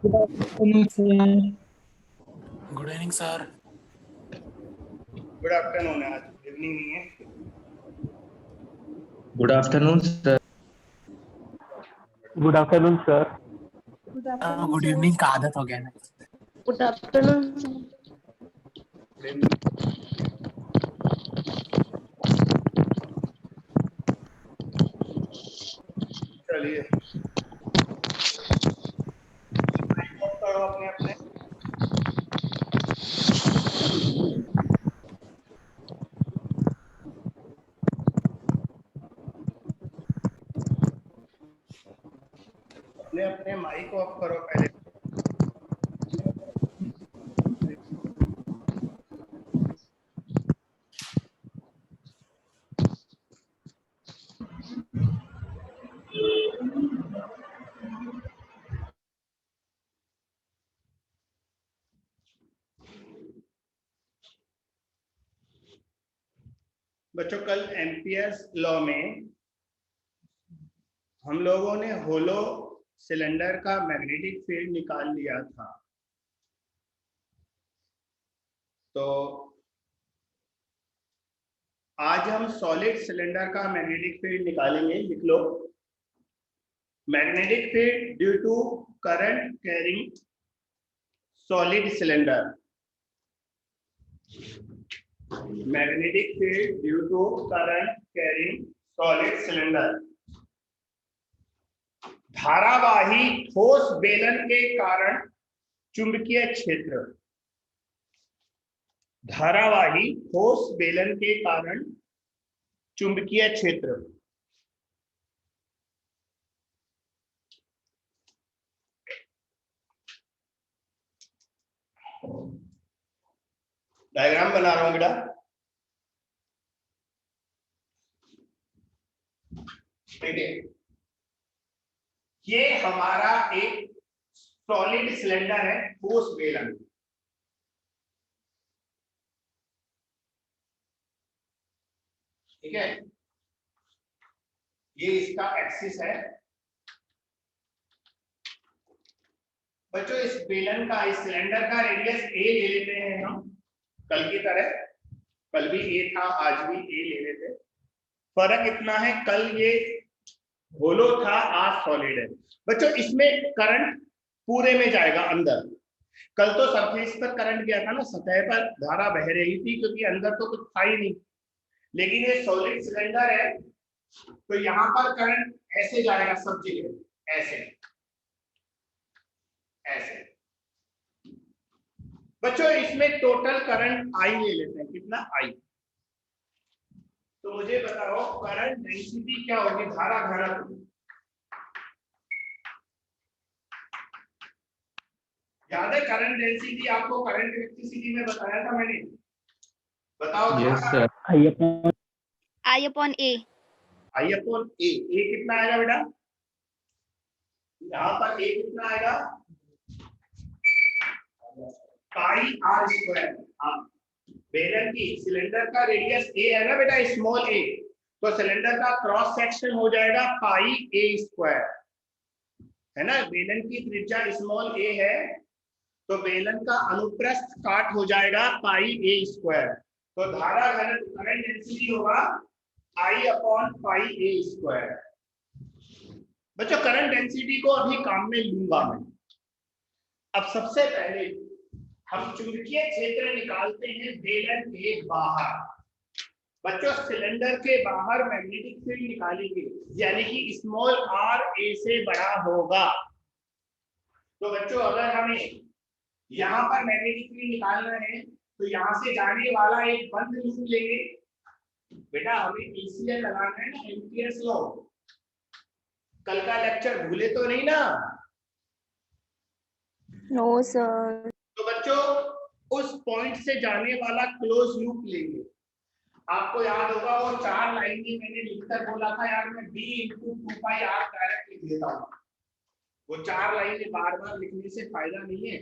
Good evening sir. Good afternoon है, आज evening नहीं है। Good afternoon sir. Good afternoon sir. Good evening का आदत हो गया ना। Good afternoon. चलिए करो अपने अपने। अपने अपने माइक ऑफ करो पहले। बच्चों, कल एम्पियर्स लॉ में हम लोगों ने होलो सिलेंडर का मैग्नेटिक फील्ड निकाल लिया था। तो आज हम सॉलिड सिलेंडर का मैग्नेटिक फील्ड निकालेंगे। लिख लो, magnetic field due to current carrying solid cylinder. Magnetic field due to current carrying solid cylinder. धारावाही ठोस बेलन के कारण चुंबकीय क्षेत्र। धारावाही ठोस बेलन के कारण चुंबकीय क्षेत्र। डायग्राम बना रहा हूं बेटा। देखिए, ये हमारा एक सॉलिड सिलेंडर है, ठोस बेलन। ठीक है, ये इसका एक्सिस है। बच्चों, इस बेलन का, इस सिलेंडर का रेडियस ए ले लेते हैं हम, कल की तरह। कल भी ए था, आज भी ए ले लेते। फर्क इतना है, कल ये होलो था, आज सॉलिड है। बच्चों, इसमें करंट पूरे में जाएगा अंदर। कल तो सरफेस पर करंट गया था ना, सतह पर धारा बह रही थी क्योंकि अंदर तो कुछ था ही नहीं। लेकिन ये सॉलिड सिलेंडर है तो यहाँ पर करंट ऐसे जाएगा सब जगह, ऐसे ऐसे। बच्चों, इसमें टोटल करंट आई ले लेते हैं। कितना? आई। तो मुझे बताओ करंट डेंसिटी क्या होगी, धारा घनत्व। याद है करंट डेंसिटी आपको करंट इलेक्ट्रिसिटी में बताया था मैंने? बताओ। Yes sir. I upon A. I upon A. A कितना आएगा बेटा? यहाँ पर ए कितना आएगा? Pi r square. हाँ, बेलन की, सिलेंडर का रेडियस ए है ना बेटा, स्मॉल ए। तो सिलेंडर का क्रॉस सेक्शन हो जाएगा पाई ए स्क्वायर, है ना। बेलन की त्रिज्या स्मॉल ए है तो बेलन का अनुप्रस्थ काट हो जाएगा पाई ए स्क्वायर। तो धारा घनत्व, करंट डेंसिटी होगा आई अपॉन पाई ए स्क्वायर। बच्चों, करंट डेंसिटी को अभी काम में लूंगा मैं। अब सबसे पहले हम चुंबकीय क्षेत्र निकालते हैं बेलन के बाहर। बच्चों, सिलेंडर के बाहर मैग्नेटिक फील्ड निकालेंगे, यानी कि स्मॉल आर ए से बड़ा होगा। तो बच्चों, अगर हमें यहाँ पर मैग्नेटिक फील्ड निकालना है तो यहाँ से जाने वाला एक बंद लूप लेंगे। बेटा, हमें एसीएल लगाना है ना, एम्पियर्स लॉ। कल का लेक्चर भूले तो नहीं ना? No sir. तो बच्चों उस पॉइंट से जाने वाला क्लोज लूप लेंगे। आपको याद होगा वो 4 लाइनें मैंने लिखकर बोला था यार मैं b इंटू 2πr डायरेक्ट लिख देता हूँ। वो 4 लाइनें बार बार लिखने से फायदा नहीं है।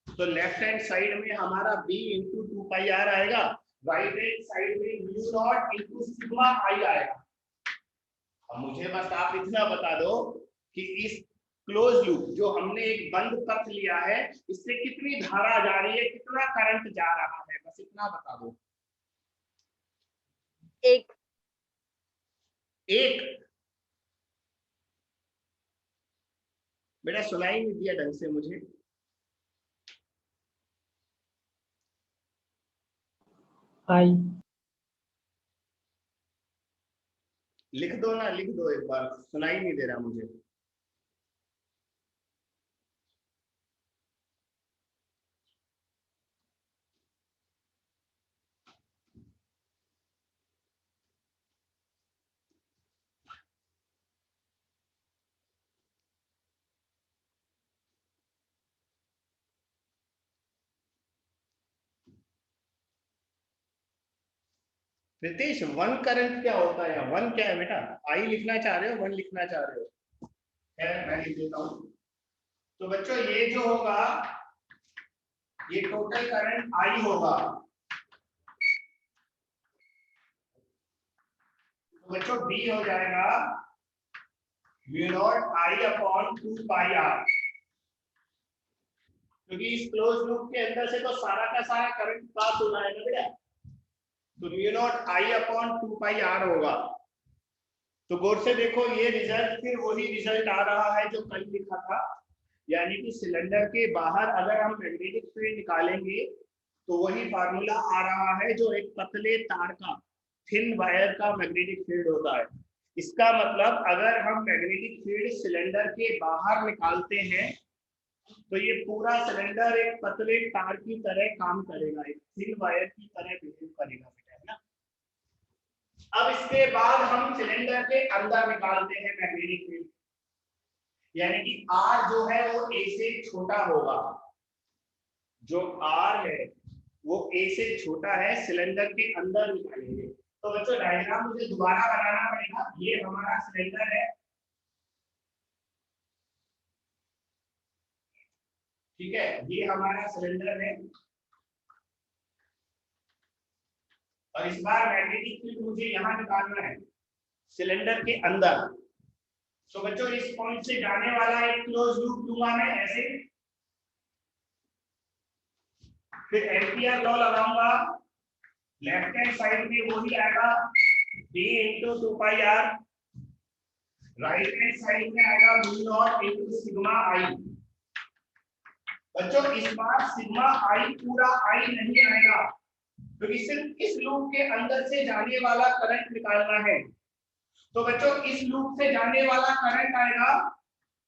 तो लेफ्ट हैंड साइड में हमारा b इंटू 2πr आएगा, राइट हैंड साइड में mu naught into sigma i आएगा। अब मुझे बस आप इतना बता दो कि इस क्लोज लूप जो हमने एक बंद पथ लिया है इससे कितनी धारा जा रही है, कितना करंट जा रहा है, बस इतना बता दो। एक। बेटा सुनाई नहीं दिया ढंग से मुझे। आई लिख दो ना, लिख दो एक बार, सुनाई नहीं दे रहा मुझे। रितेश वन करंट क्या होता है? वन क्या है बेटा? आई लिखना चाह रहे हो, वन लिखना चाह रहे हो? मैं लिख देता हूं। तो बच्चों ये जो होगा ये टोटल करंट आई होगा। तो बच्चों बी हो जाएगा mu naught I upon 2πr, क्योंकि इस क्लोज लूप के अंदर से तो सारा का सारा करंट पास होना है ना बेटा। तो mu naught I upon 2πr होगा। तो गौर से देखो ये रिजल्ट फिर वही रिजल्ट आ रहा है जो कल लिखा था, यानी कि सिलेंडर के बाहर अगर हम मैग्नेटिक फील्ड निकालेंगे तो वही फार्मूला आ रहा है जो एक पतले तार का, थिन वायर का मैग्नेटिक फील्ड होता है। इसका मतलब अगर हम मैग्नेटिक फील्ड सिलेंडर के बाहर निकालते हैं तो ये पूरा सिलेंडर एक पतले तार की तरह काम करेगा, एक थिन वायर की तरह बिहेव करेगा बेटा, है ना। अब इसके बाद हम सिलेंडर के अंदर निकालते हैं मैग्नेटिक फील्ड, यानी कि R जो है वो A से छोटा होगा। जो R है वो A से छोटा है, सिलेंडर के अंदर निकालेंगे। तो बच्चों डायग्राम मुझे दोबारा बनाना पड़ेगा। ये हमारा सिलेंडर है, ठीक है, ये हमारा सिलेंडर है और इस बार मैग्नेटिक फील्ड मुझे यहां निकालना है सिलेंडर के अंदर। तो बच्चों इस पॉइंट से जाने वाला एक क्लोज लूप लूंगा मैं ऐसे, फिर एम्पियर लॉ लगाऊंगा। लेफ्ट हैंड साइड में वही आएगा b into 2πr, right hand side में आएगा mu naught into sigma i। बच्चों इस बार सिग्मा i पूरा i नहीं आएगा क्योंकि सिर्फ इस लूप के अंदर से जाने वाला करंट निकालना है। तो बच्चों इस लूप से जाने वाला करंट आएगा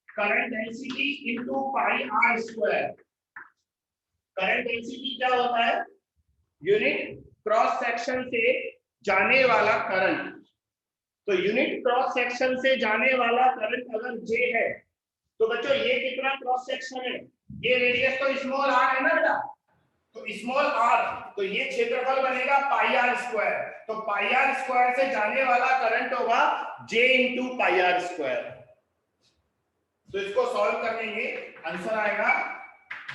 current density into pi r square. Current density क्या होता है? यूनिट क्रॉस सेक्शन से जाने वाला करंट। तो यूनिट क्रॉस सेक्शन से जाने वाला करंट अगर J है तो बच्चों ये कितना क्रॉस सेक्शन है? ये रेडियस तो स्मॉल r है ना बेटा, तो स्मॉल r, तो ये क्षेत्रफल बनेगा पाई आर स्क्वायर। तो पाई आर स्क्वायर से जाने वाला करंट होगा J into pi r square. तो इसको सॉल्व करेंगे, आंसर आएगा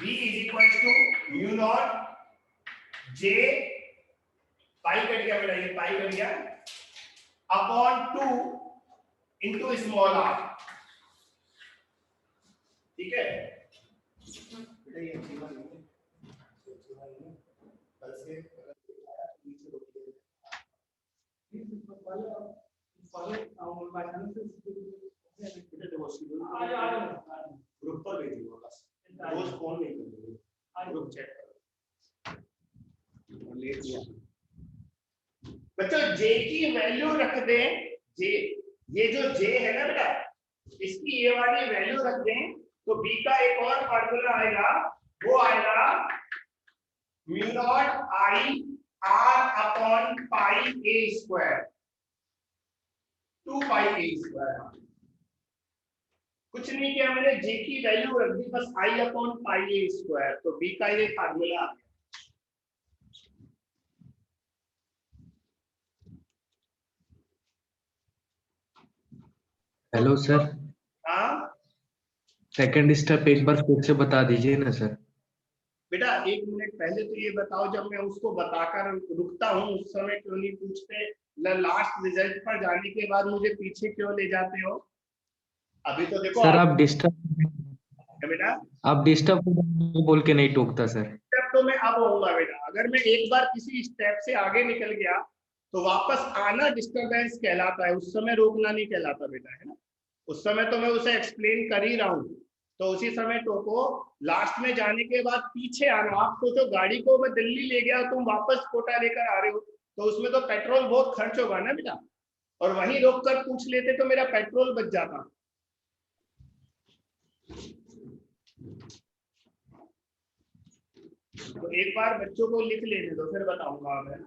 B is equal to mu naught J, pi कट गया बेटा, ये पाई कट गया, अपॉन 2 इंटू स्मॉल r, ठीक है। ग्रुप पर भेजिएगा बस, रोज फोन नहीं करेंगे, ग्रुप चेक करो। ले लिया बच्चों, J की वैल्यू रख दें, J, ये जो J है ना बेटा, इसकी ये वाली वैल्यू रख दें तो B का एक और फार्मूला आएगा, वो आएगा mu naught I R upon pi A square, 2πa square. कुछ नहीं किया मैंने, जे की वैल्यू रख दी बस आई अपॉन पाई ए स्क्वायर, तो बी का ये फार्मूला आ गया। हेलो सर, हाँ सेकंड स्टेप एक बार फिर से बता दीजिए ना सर। बेटा 1 मिनट पहले तो ये बताओ, जब मैं उसको बताकर रुकता हूँ उस समय क्यों नहीं पूछते, लास्ट रिजल्ट पर जाने के बाद मुझे पीछे क्यों ले जाते हो? अभी तो देखो सर बेटा आप डिस्टर्ब बोल के नहीं टोकता सर। स्टेप तो मैं अब होऊंगा बेटा, अगर मैं एक बार किसी स्टेप से आगे निकल गया तो वापस आना डिस्टरबेंस कहलाता है, उस समय रोकना नहीं कहलाता बेटा, है ना। उस समय तो मैं उसे एक्सप्लेन कर ही रहा हूँ, तो उसी समय टोको। लास्ट में जाने के बाद पीछे आना। आप सोचो गाड़ी को मैं दिल्ली ले गया, तुम वापस कोटा लेकर आ रहे हो, तो उसमें तो पेट्रोल बहुत खर्च होगा ना बेटा, और वहीं रोक कर पूछ लेते तो मेरा पेट्रोल बच जाता। तो एक बार बच्चों को लिख लेने दो, फिर बताऊंगा मैं।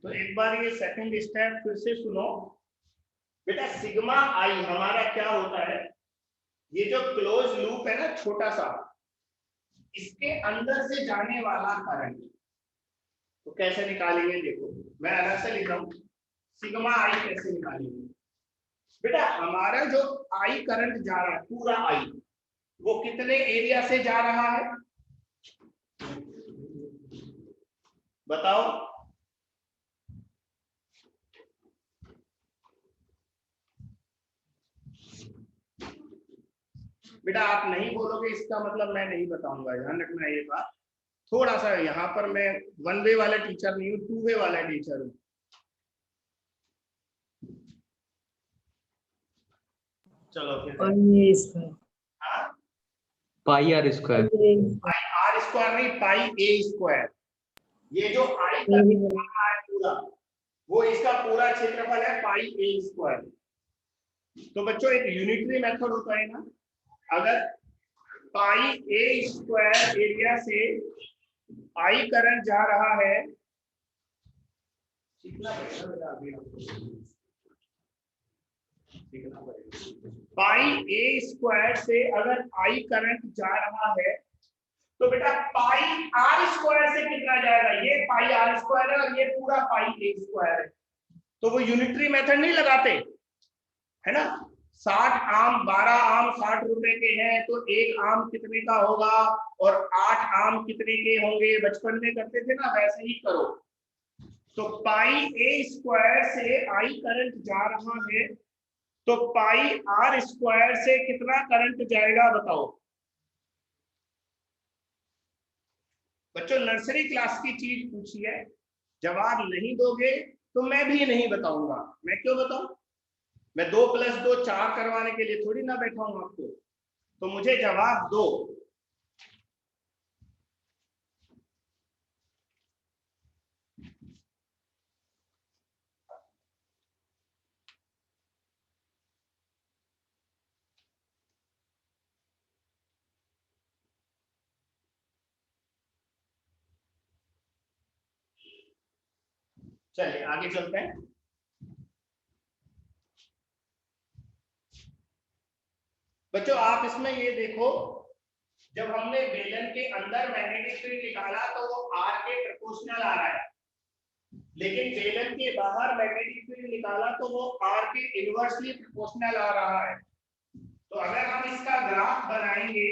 तो एक बार ये सेकंड स्टेप फिर से सुनो बेटा। सिग्मा आई हमारा क्या होता है, ये जो क्लोज लूप है ना छोटा सा, इसके अंदर से जाने वाला करंट। तो कैसे निकालेंगे देखो, मैं अलग से लिख रहा हूं, सिग्मा आई कैसे निकालेंगे बेटा। हमारा जो आई करंट जा रहा है पूरा आई, वो कितने एरिया से जा रहा है बताओ? बेटा आप नहीं बोलोगे इसका मतलब मैं नहीं बताऊंगा, ध्यान रखना ये बात। थोड़ा सा यहाँ पर मैं वन वे वाला टीचर नहीं हूँ, टू वे वाला टीचर हूँ। चलो फिर pi A square, pi r square. Pi r square नहीं, पाई ए स्क्वायर। ये जो आई का है पूरा, वो इसका पूरा क्षेत्रफल है पाई ए स्क्वायर। तो बच्चों एक यूनिटरी मेथड होता है ना, अगर पाई ए स्क्वायर एरिया से आई करंट जा रहा है, पाई ए स्क्वायर से अगर आई करंट जा रहा है, तो बेटा पाई आर स्क्वायर से कितना जाएगा? ये पाई आर स्क्वायर है और ये पूरा पाई ए स्क्वायर है। तो वो यूनिटरी मेथड नहीं लगाते, है ना। 60 आम 12 आम 60 रुपए के हैं, तो एक आम कितने का होगा और 8 आम कितने के होंगे, बचपन में करते थे ना, वैसे ही करो। तो पाई ए स्क्वायर से आई करंट जा रहा है, तो पाई आर स्क्वायर से कितना करंट जाएगा बताओ बच्चों। नर्सरी क्लास की चीज पूछी है, जवाब नहीं दोगे तो मैं भी नहीं बताऊंगा। मैं क्यों बताऊं? मैं 2 + 2 4 करवाने के लिए थोड़ी ना बैठा हूं आपको, तो मुझे जवाब दो। चलिए आगे चलते हैं। बच्चों आप इसमें ये देखो, जब हमने बेलन के अंदर मैग्नेटिक फील्ड निकाला तो वो आर के प्रोपोर्शनल आ रहा है, लेकिन बेलन के बाहर मैग्नेटिक फील्ड निकाला तो वो आर के इनवर्सली प्रोपोर्शनल आ रहा है। तो अगर हम इसका ग्राफ बनाएंगे,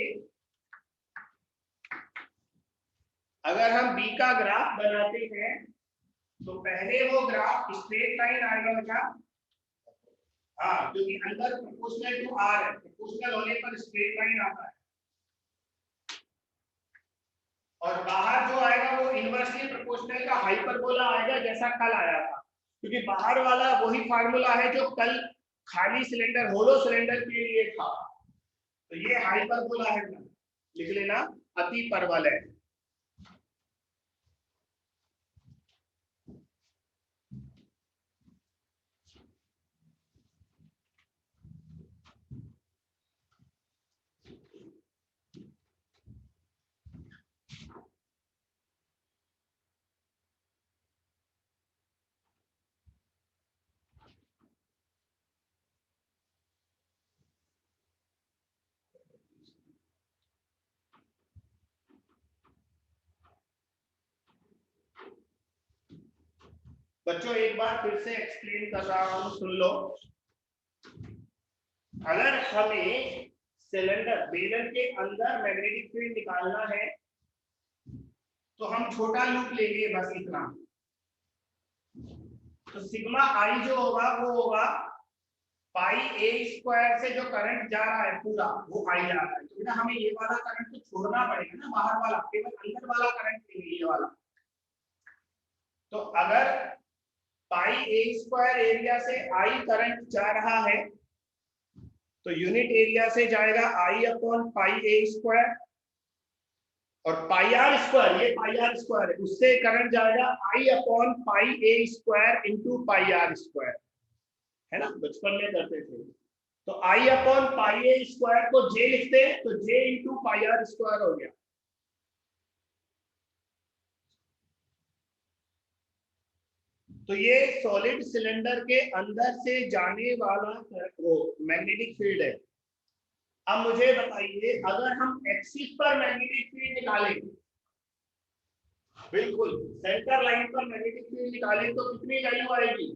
अगर हम बी का ग्राफ बनाते हैं तो पहले वो ग्राफ स्ट्रेट लाइन आएगा बेटा। हाँ, क्योंकि अंदर प्रोपोर्शनल टू आर है, प्रोपोर्शनल होने पर स्ट्रेट लाइन आता है, और बाहर जो आएगा वो इनवर्सली प्रोपोर्शनल का हाइपरबोला आएगा, जैसा कल आया था। क्योंकि बाहर वाला वही फार्मूला है जो कल खाली सिलेंडर होलो सिलेंडर के लिए था। तो ये हाइपरबोला है, लिख लेना, अति परवल है। बच्चों एक बार फिर से एक्सप्लेन कर रहा हूं, सुन लो। अगर हमें सिलेंडर बेलन के अंदर मैग्नेटिक फील्ड निकालना है तो हम छोटा लूप लेंगे, बस इतना। तो सिग्मा आई जो होगा वो होगा पाई ए स्क्वायर से जो करंट जा रहा है पूरा वो आई जा रहा है। तो बेटा हमें ये वाला करंट तो छोड़ना पड़ेगा ना, बाहर वाला, केवल अंदर वाला करंट लेंगे, ये वाला। तो अगर पाई ए स्क्वायर एरिया से आई करंट जा रहा है तो यूनिट एरिया से जाएगा I upon pi A square, और पाई आर स्क्वायर, ये पाई आर स्क्वायर है, उससे करंट जाएगा I upon pi A square into pi r square, है ना, बचपन में करते थे। तो आई अपॉन पाई ए स्क्वायर को जे लिखते हैं, तो J into pi r square हो गया। तो ये सॉलिड सिलेंडर के अंदर से जाने वाला वो मैग्नेटिक फील्ड है। अब मुझे बताइए, अगर हम एक्सिस पर मैग्नेटिक फील्ड निकालें, बिल्कुल सेंटर लाइन पर मैग्नेटिक फील्ड निकालें, तो कितनी वैल्यू आएगी?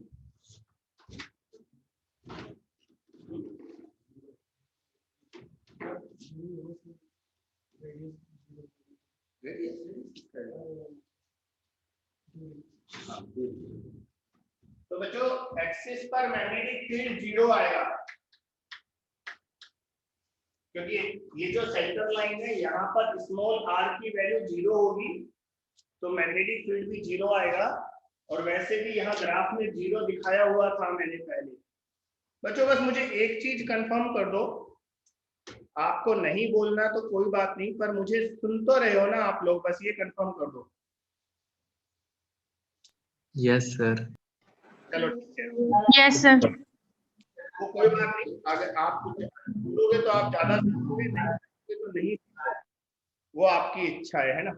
तो बच्चों एक्सिस पर मैग्नेटिक फील्ड 0 आएगा, क्योंकि ये जो सेंटर लाइन है यहाँ पर स्मॉल r की वैल्यू 0 होगी, तो मैग्नेटिक फील्ड भी 0 आएगा। और वैसे भी यहाँ ग्राफ में 0 दिखाया हुआ था मैंने पहले। बच्चों बस मुझे एक चीज कंफर्म कर दो, आपको नहीं बोलना तो कोई बात नहीं, पर मुझे सुन तो रहे हो ना आप लोग, बस ये कंफर्म कर दो। Yes sir. चलो ठीक है, यस सर। वो कोई बात नहीं, अगर आप कुछ बोलोगे तो आप ज्यादा सीखोगे, नहीं सीखोगे तो नहीं सीखोगे, वो आपकी इच्छा है ना।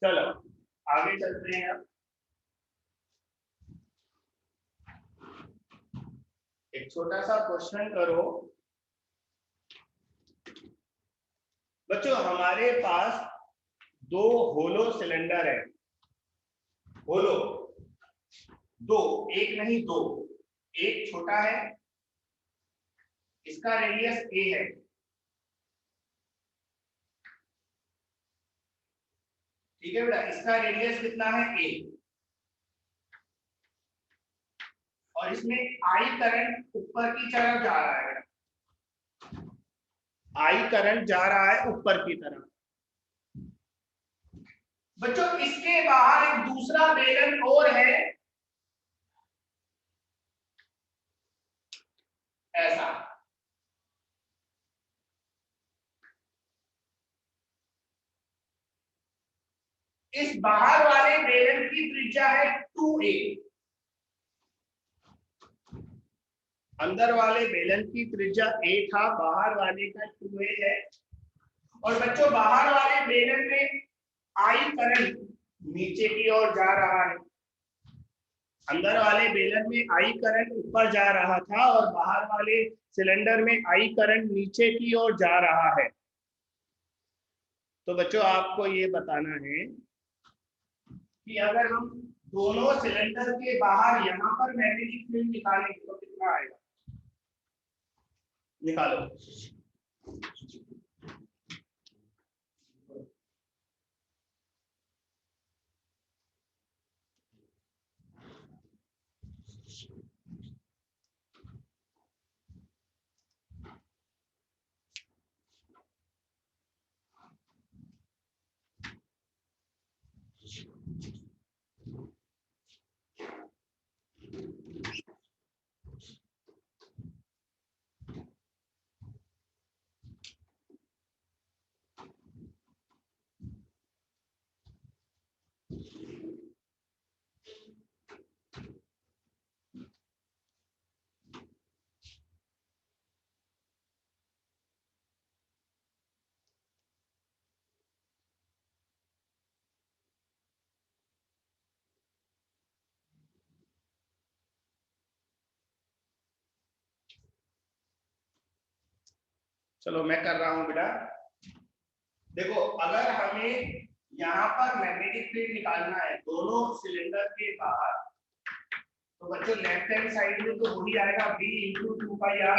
चलो आगे चलते हैं। अब एक छोटा सा क्वेश्चन करो बच्चों, हमारे पास 2 होलो सिलेंडर है, होलो 2, एक नहीं 2। एक छोटा है, इसका रेडियस a है, ठीक है बेटा, इसका रेडियस कितना है a, और इसमें I करंट ऊपर की तरफ जा रहा है, I करंट जा रहा है ऊपर की तरफ। बच्चों इसके बाहर एक दूसरा बेलन और है, ऐसा। इस बाहर वाले बेलन की त्रिज्या है 2a, अंदर वाले बेलन की त्रिज्या a था, बाहर वाले का 2a है। और बच्चों बाहर वाले बेलन में I करंट नीचे की ओर जा रहा है, अंदर वाले बेलन में I करंट ऊपर जा रहा था, और बाहर वाले सिलेंडर में I करंट नीचे की ओर जा रहा है। तो बच्चों आपको ये बताना है कि अगर हम दोनों सिलेंडर के बाहर यहाँ पर मैग्नेटिक फील्ड निकालेंगे तो कितना आएगा, निकालो। चलो मैं कर रहा हूं बेटा। देखो अगर हमें यहाँ पर मैग्नेटिक फील्ड निकालना है दोनों सिलेंडर के बाहर। तो बच्चों लेफ्ट हैंड साइड में तो वही आएगा v into 2πr,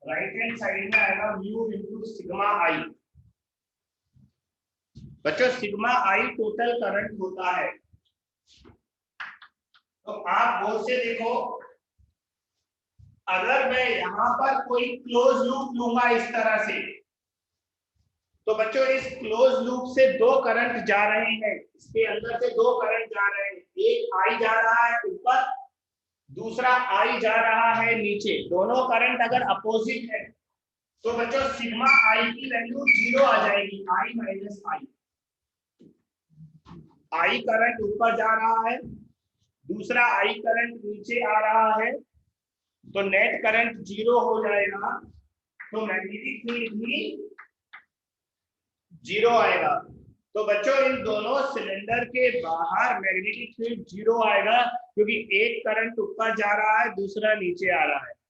right hand side में आएगा म्यू इंटू सिग्मा आई। बच्चों सिग्मा आई टोटल करंट होता है। तो आप बोर्ड से देखो, अगर मैं यहाँ पर कोई क्लोज लूप लूंगा इस तरह से, तो बच्चों इस क्लोज लूप से दो करंट जा रहे हैं, इसके अंदर से दो करंट जा रहे हैं, एक आई जा रहा है ऊपर, दूसरा आई जा रहा है नीचे। दोनों करंट अगर अपोजिट है तो बच्चों सिग्मा आई की वैल्यू 0 आ जाएगी, आई माइनस आई। आई करंट ऊपर जा रहा है, दूसरा आई करंट नीचे आ रहा है, तो नेट करंट 0 हो जाएगा, तो मैग्नेटिक फील्ड भी 0 आएगा। तो बच्चों इन दोनों सिलेंडर के बाहर मैग्नेटिक फील्ड 0 आएगा, क्योंकि एक करंट ऊपर जा रहा है, दूसरा नीचे आ रहा है।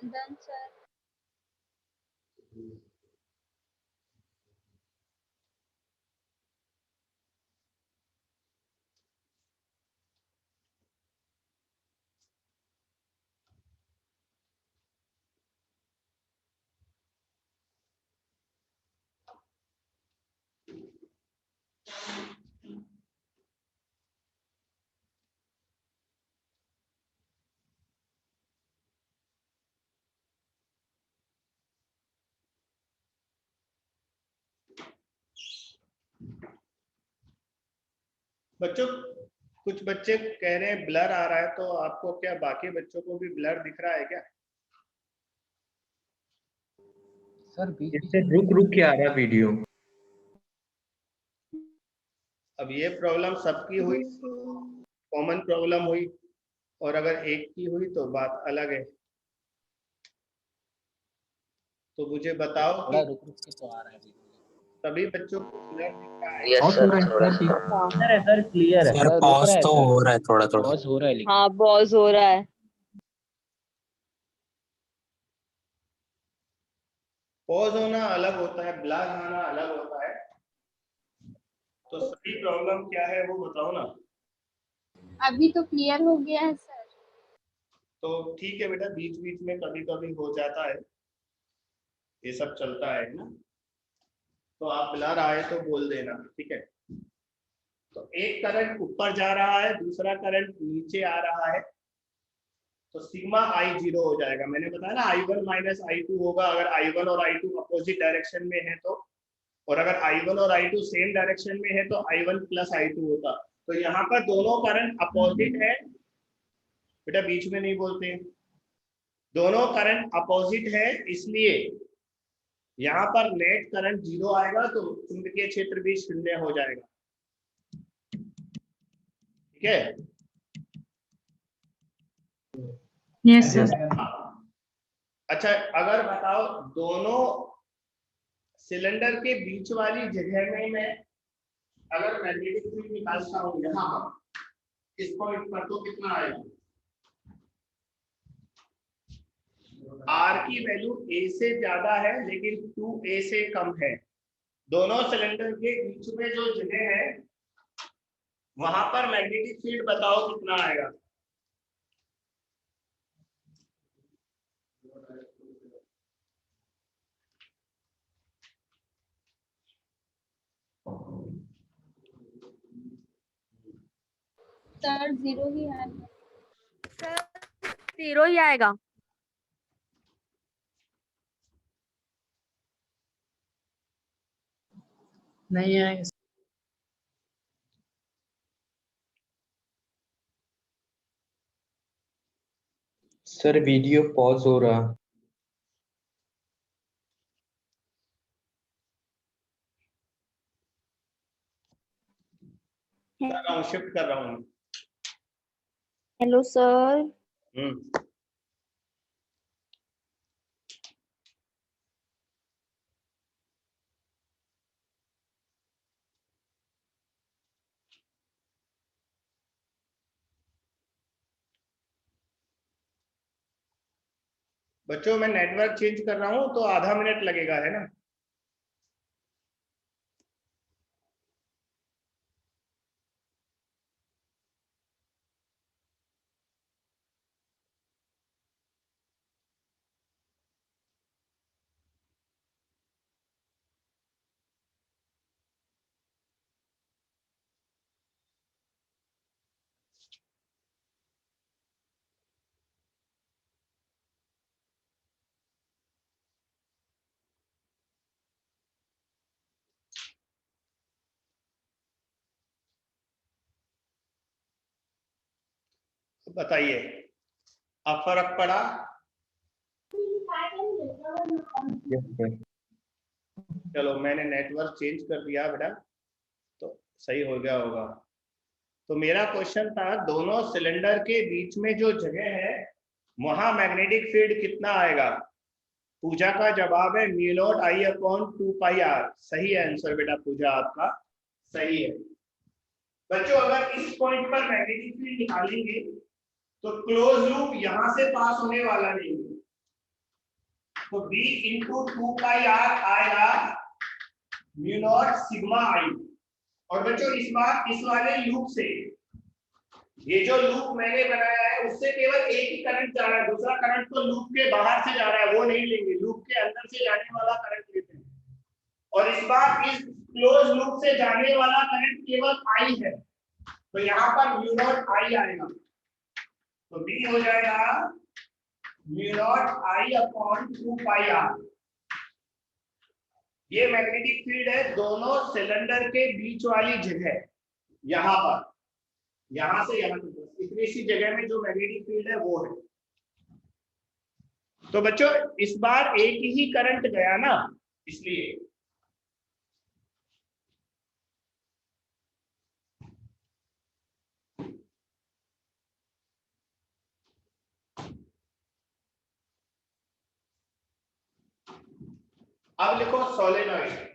Done, sir. बच्चों कुछ बच्चे कह रहे हैं ब्लर आ रहा है, तो आपको क्या बाकी बच्चों को भी ब्लर दिख रहा है क्या? सर बीच इससे रुक रुक के आ रहा वीडियो। अब ये प्रॉब्लम सबकी हुई, कॉमन प्रॉब्लम हुई, और अगर एक की हुई तो बात अलग है। तो मुझे बताओ कि रुक रुक के तो आ रहा है वीडियो। सभी बच्चों को क्लियर दिख रहा है? यस बहुत हो सर, रहा है थोड़ा सर। सा सर है सर, क्लियर है सर पॉज तो हो रहा है थोड़ा थोड़ा। पॉज हो रहा है लेकिन हाँ पॉज हो रहा है। पॉज होना अलग होता है, ब्लर आना अलग होता है। तो सही प्रॉब्लम क्या है वो बताओ ना। अभी तो क्लियर हो गया है सर। तो ठीक है बेटा, बीच बीच में कभी कभी हो जाता है, ये सब चलता है ना। तो आप ब्लर आए तो बोल देना, ठीक है। तो एक करंट ऊपर जा रहा है, दूसरा करंट नीचे आ रहा है, तो सिग्मा आई 0 हो जाएगा। मैंने बताया ना I1 माइनस I2 होगा, अगर I1 और I2 अपोजिट डायरेक्शन में है तो, और अगर I1 और I2 सेम डायरेक्शन में है तो I1 प्लस I2 होता। तो यहाँ पर दोनों करंट अपोजिट है, बेटा बीच में नहीं बोलते, दोनों करंट अपोजिट है, इसलिए यहाँ पर नेट करंट 0 आएगा, तो चुंबकीय क्षेत्र भी 0 हो जाएगा। ठीक है। Yes sir. अच्छा अगर बताओ दोनों सिलेंडर के बीच वाली जगह में मैं अगर मैग्नेटिक फील्ड निकालता हूँ यहाँ पर इस पॉइंट पर, तो कितना आएगा? R की वैल्यू A से ज्यादा है लेकिन 2A से कम है। दोनों सिलेंडर के बीच में जो जगह है वहां पर मैग्नेटिक फील्ड बताओ कितना आएगा? सर 0 ही आएगा। सर 0 ही आएगा। नहीं आएगा सर वीडियो पॉज हो रहा। शिफ्ट कर रहा हूँ। Hello sir. बच्चों मैं नेटवर्क चेंज कर रहा हूँ तो आधा मिनट लगेगा, है ना? बताइए, अब फर्क पड़ा? चलो मैंने नेटवर्क चेंज कर दिया बेटा, तो सही हो गया होगा। तो मेरा क्वेश्चन था, दोनों सिलेंडर के बीच में जो जगह है वहां मैग्नेटिक फील्ड कितना आएगा? पूजा का जवाब है mu naught I upon 2 pi r. सही है आंसर बेटा, पूजा आपका सही है। बच्चों अगर इस पॉइंट पर मैग्नेटिक फील्ड निकालेंगे तो क्लोज लूप यहां से पास होने वाला नहीं है, तो B इंटू 2 पाई आर आएगा म्यू नॉट सिग्मा आई। और बच्चों इस बार इस वाले लूप से, ये जो लूप मैंने बनाया है उससे केवल एक ही करंट जा रहा है, दूसरा करंट तो लूप के बाहर से जा रहा है, वो नहीं लेंगे, लूप के अंदर से जाने वाला करंट लेते हैं। और इस बार इस क्लोज लूप से जाने वाला करंट केवल आई है, तो यहाँ पर म्यू नॉट आई आएगा, तो B हो जाएगा mu naught I upon 2 pi r. ये मैग्नेटिक फील्ड है दोनों सिलेंडर के बीच वाली जगह, यहां पर, यहां से यहां तक इतनी सी जगह में जो मैग्नेटिक फील्ड है वो है। तो बच्चों इस बार एक ही करंट गया ना, इसलिए अब लिखो सोलेनॉइड।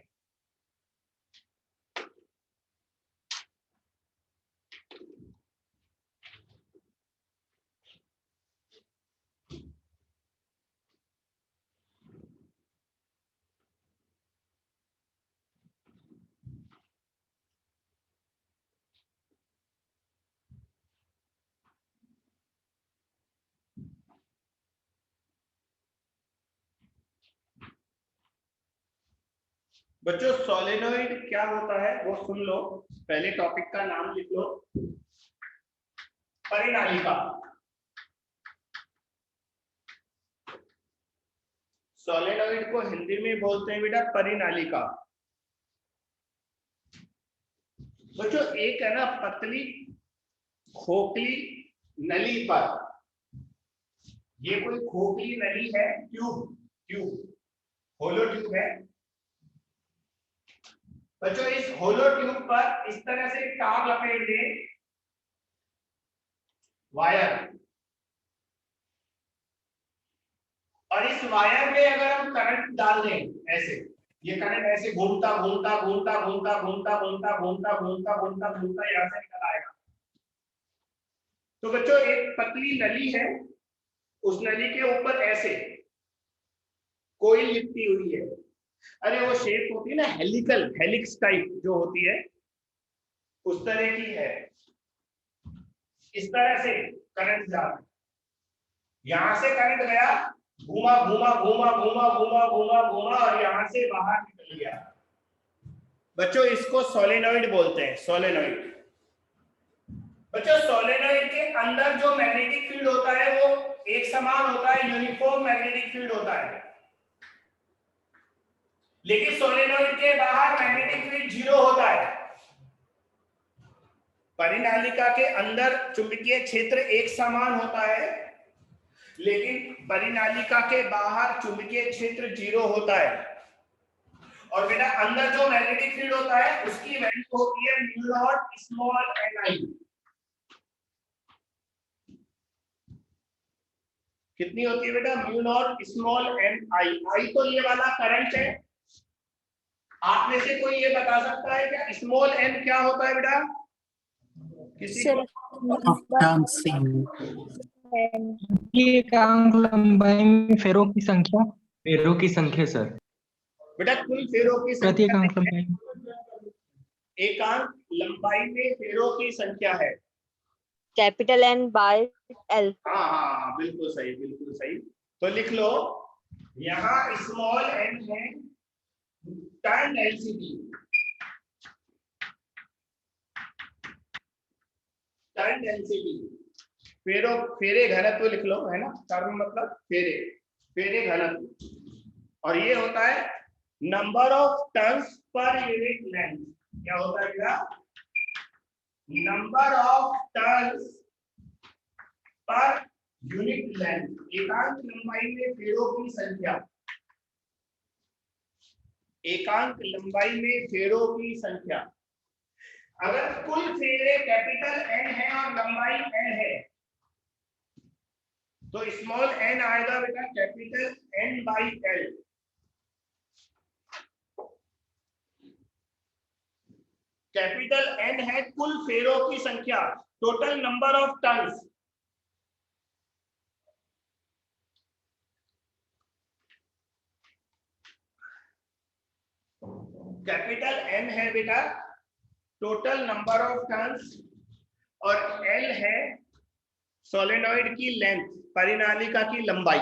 बच्चों सोलेनॉइड क्या होता है वो सुन लो, पहले टॉपिक का नाम लिख लो, परिनालिका। सोलेनॉइड को हिंदी में बोलते हैं बेटा परिनालिका। बच्चों एक है ना पतली खोखली नली पर, ये कोई खोखली नली है, ट्यूब, ट्यूब होलो ट्यूब है बच्चों। इस होलो ट्यूब पर इस तरह से तार लपेट दे, वायर, और इस वायर में अगर हम करंट डाल दें ऐसे, ये करंट ऐसे घूमता घूमता घूमता घूमता घूमता घूमता घूमता घूमता घूमता घूमता यहां से निकल आएगा। तो बच्चों एक पतली नली है, उस नली के ऊपर ऐसे कोई लिपटी हुई है, अरे वो शेप होती है ना हेलिकल, हेलिक्स टाइप जो होती है उस तरह की है। इस तरह से करंट जा रहा है, यहां से करंट गया, घूमा घूमा घूमा घूमा घूमा घूमा घूमा और यहां से बाहर निकल गया। बच्चों इसको सोलेनॉइड बोलते हैं, सोलेनॉइड। बच्चों सोलेनॉइड के अंदर जो मैग्नेटिक फील्ड होता है वो एक समान होता है, यूनिफॉर्म मैग्नेटिक फील्ड होता है, लेकिन सोलेनॉइड के बाहर मैग्नेटिक फील्ड 0 होता है। परिनालिका के अंदर चुंबकीय क्षेत्र एक समान होता है, लेकिन परिनालिका के बाहर चुंबकीय क्षेत्र 0 होता है। और बेटा अंदर जो मैग्नेटिक फील्ड होता है उसकी वैल्यू होती है म्यू नॉट स्मॉल एन आई। कितनी होती है बेटा? म्यू नॉट स्मॉल एन आई। आई तो ये वाला करंट है। आप में से कोई ये बता सकता है क्या स्मॉल एन क्या होता है बेटा? किसी को एकांक लंबाई में फेरों की संख्या, फेरों की संख्या सर। बेटा कुल फेरों की प्रति संख्या एकांक लंबाई में। एकांक लंबाई में फेरों की संख्या है। Capital N by L। हाँ हाँ हाँ, बिल्कुल सही, बिल्कुल सही। तो लिख लो, यहाँ स्मॉल n है टर्न एलसीडी, टर्न एलसीडी, फेरों फेरे घनत्व लिख लो, है ना, टर्न मतलब फेरे, फेरे घनत्व, और ये होता है number of turns per unit length. क्या होता है बेटा? Number of turns per unit length, एकांक लंबाई में फेरों की संख्या, एकांक लंबाई में फेरों की संख्या। अगर कुल फेरे कैपिटल N है और लंबाई L है तो स्मॉल n आएगा बेटा capital N by L। Capital N है कुल फेरों की संख्या, total number of turns. Capital N है बेटा टोटल नंबर ऑफ टर्न्स, और L है सोलेनॉइड की लेंथ, परिनालिका की लंबाई।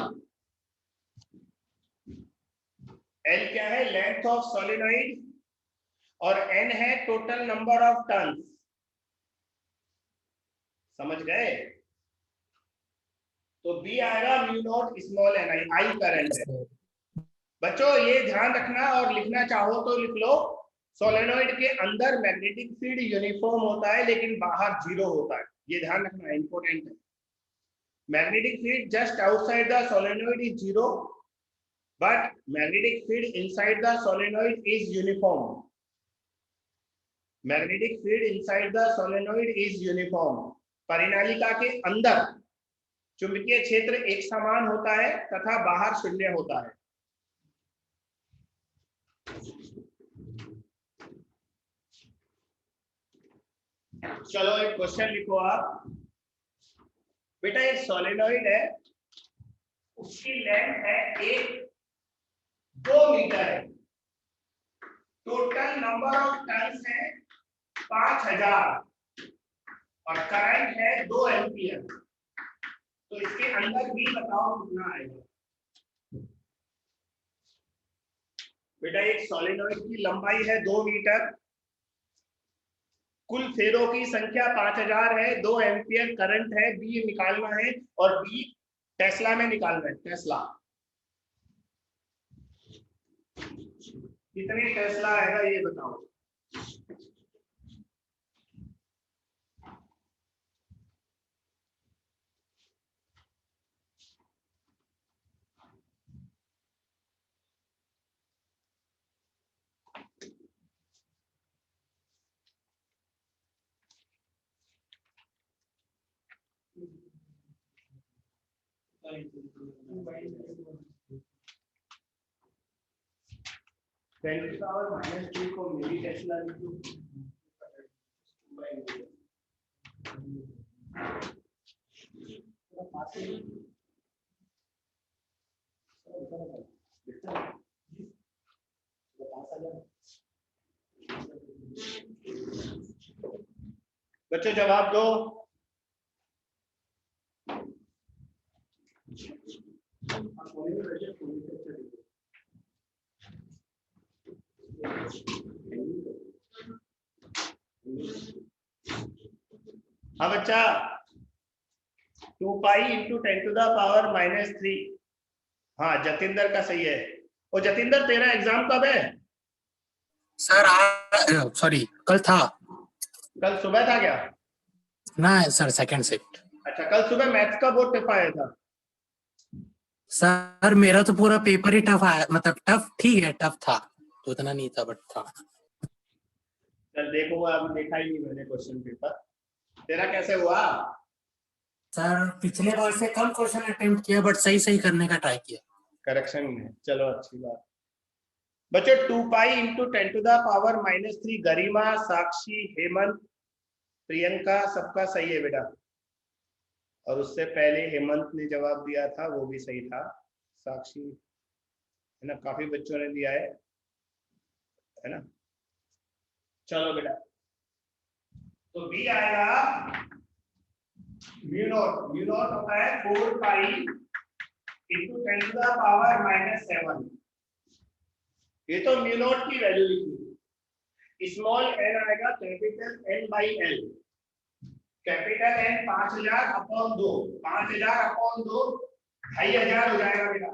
L क्या है? लेंथ ऑफ सोलेनॉइड, और N है टोटल नंबर ऑफ टर्न्स। समझ गए? तो B आएगा mu naught small n i, I current है। बच्चों ये ध्यान रखना, और लिखना चाहो तो लिख लो, सोलेनॉइड के अंदर मैग्नेटिक फील्ड यूनिफॉर्म होता है लेकिन बाहर जीरो होता है, ये ध्यान रखना, इंपॉर्टेंट है। Magnetic field just outside the solenoid is zero, but magnetic field inside the solenoid is uniform. Magnetic field inside the solenoid is uniform. परिनालिका के अंदर चुंबकीय क्षेत्र एक समान होता है तथा बाहर शून्य होता है। चलो एक क्वेश्चन लिखो आप बेटा। ये सोलेनॉइड है, उसकी लेंथ है 2 मीटर है, टोटल नंबर ऑफ टर्न्स है 5000, और करंट है 2 एम्पियर। तो इसके अंदर भी बताओ कितना आएगा बेटा। एक सोलेनॉइड की लंबाई है 2 मीटर, कुल फेरों की संख्या 5000 है, 2 एम्पियर करंट है, बी निकालना है, और बी टेस्ला में निकालना है। टेस्ला कितने टेस्ला आएगा ये बताओ। -3 को मिली टेस्ला लिखो। बच्चों जवाब दो। हाँ बच्चा, 2 पाई इंटू 10⁻⁻3। हाँ जतिंदर का सही है। और जतिंदर तेरा एग्जाम कब है? सर सॉरी कल था। कल सुबह था क्या? ना सर सेकंड शिफ्ट। अच्छा, कल सुबह मैथ्स का बहुत टफ आया था। सर मेरा तो पूरा पेपर ही टफ आया, मतलब टफ ठीक है, टफ था तो उतना नहीं था बट था। चल देखो, अब देखा ही नहीं मैंने क्वेश्चन पेपर। तेरा कैसे हुआ? सर पिछले बार से कम क्वेश्चन अटेम्प्ट किया बट सही सही करने का ट्राई किया। करेक्शन में, चलो अच्छी बात। बच्चों 2 पाई इंटू 10⁻⁻3, गरिमा, साक्षी, हेमंत, प्रियंका सबका सही है बेटा। और उससे पहले हेमंत ने जवाब दिया था, वो भी सही था। साक्षी है ना, काफी बच्चों ने दिया है ना। चलो बेटा, तो बी आएगा म्यू नॉट होता है 4 pi into 10 to the power -7। ये तो म्यू नॉट की वैल्यू लिखी। स्मॉल एन आएगा capital n by l. Capital n 5000 upon 2, 5000 upon 2 2500 हो जाएगा बेटा,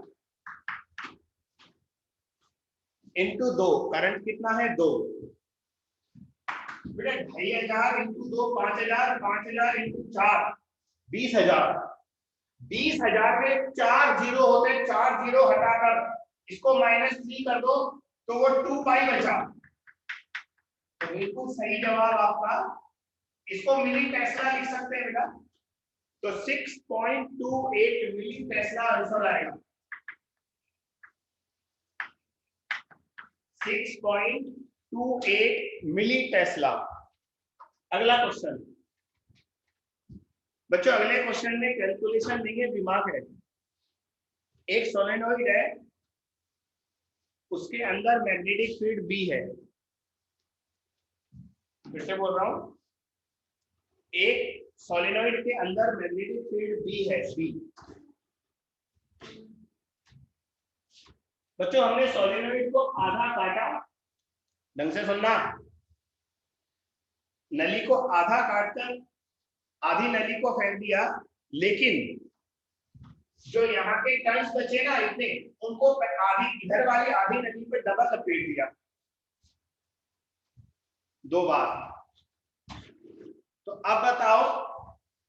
इंटू 2। करंट कितना है 2 बेटा, 2500 इंटू 2 5000, 5000 इंटू 4 20000। 20000 में 4 जीरो होते हैं, 4 जीरो हटाकर इसको -3 कर दो तो वो 2 पाई बचा। तो बिल्कुल सही जवाब आपका। इसको मिली टेस्ला लिख सकते हैं बेटा, तो 6.28 मिली टेस्ला आंसर आएगा। 6.28 मिली टेस्ला। अगला क्वेश्चन बच्चों, अगले क्वेश्चन में कैलकुलेशन नहीं है, दिमाग है। एक सोलेनोइड है, उसके अंदर मैग्नेटिक फील्ड बी है। फिर से बोल रहा हूं, एक सोलेनोइड के अंदर मैग्नेटिक फील्ड बी है, बी। बच्चों, हमने सोलेनोइड को आधा काटा, ढंग से सुनना, नली को आधा काटकर आधी नली को फेंक दिया, लेकिन जो यहाँ के टर्न्स बचे ना इतने, उनको आधी इधर वाली आधी नली पे डबल लपेट दिया 2 बार। तो अब बताओ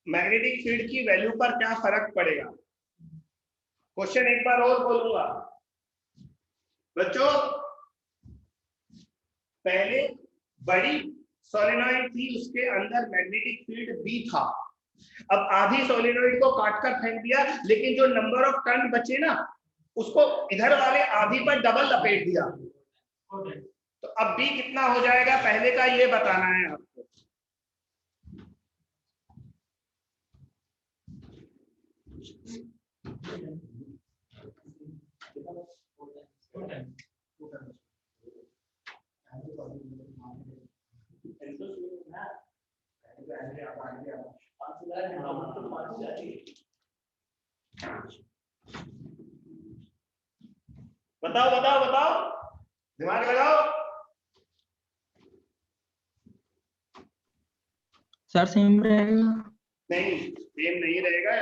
मैग्नेटिक फील्ड की वैल्यू पर क्या फर्क पड़ेगा। क्वेश्चन एक बार और बोलूंगा बच्चों, पहले बड़ी सोलेनोइड थी, उसके अंदर मैग्नेटिक फील्ड बी था। अब आधी सोलेनोइड को काटकर फेंक दिया, लेकिन जो नंबर ऑफ टर्न बचे ना, उसको इधर वाले आधी पर डबल लपेट दिया। तो अब बी कितना हो जाएगा पहले का ये बताना है आपको। बताओ बताओ बताओ, दिमाग लगाओ। सर सेम रहेगा? नहीं, सेम नहीं रहेगा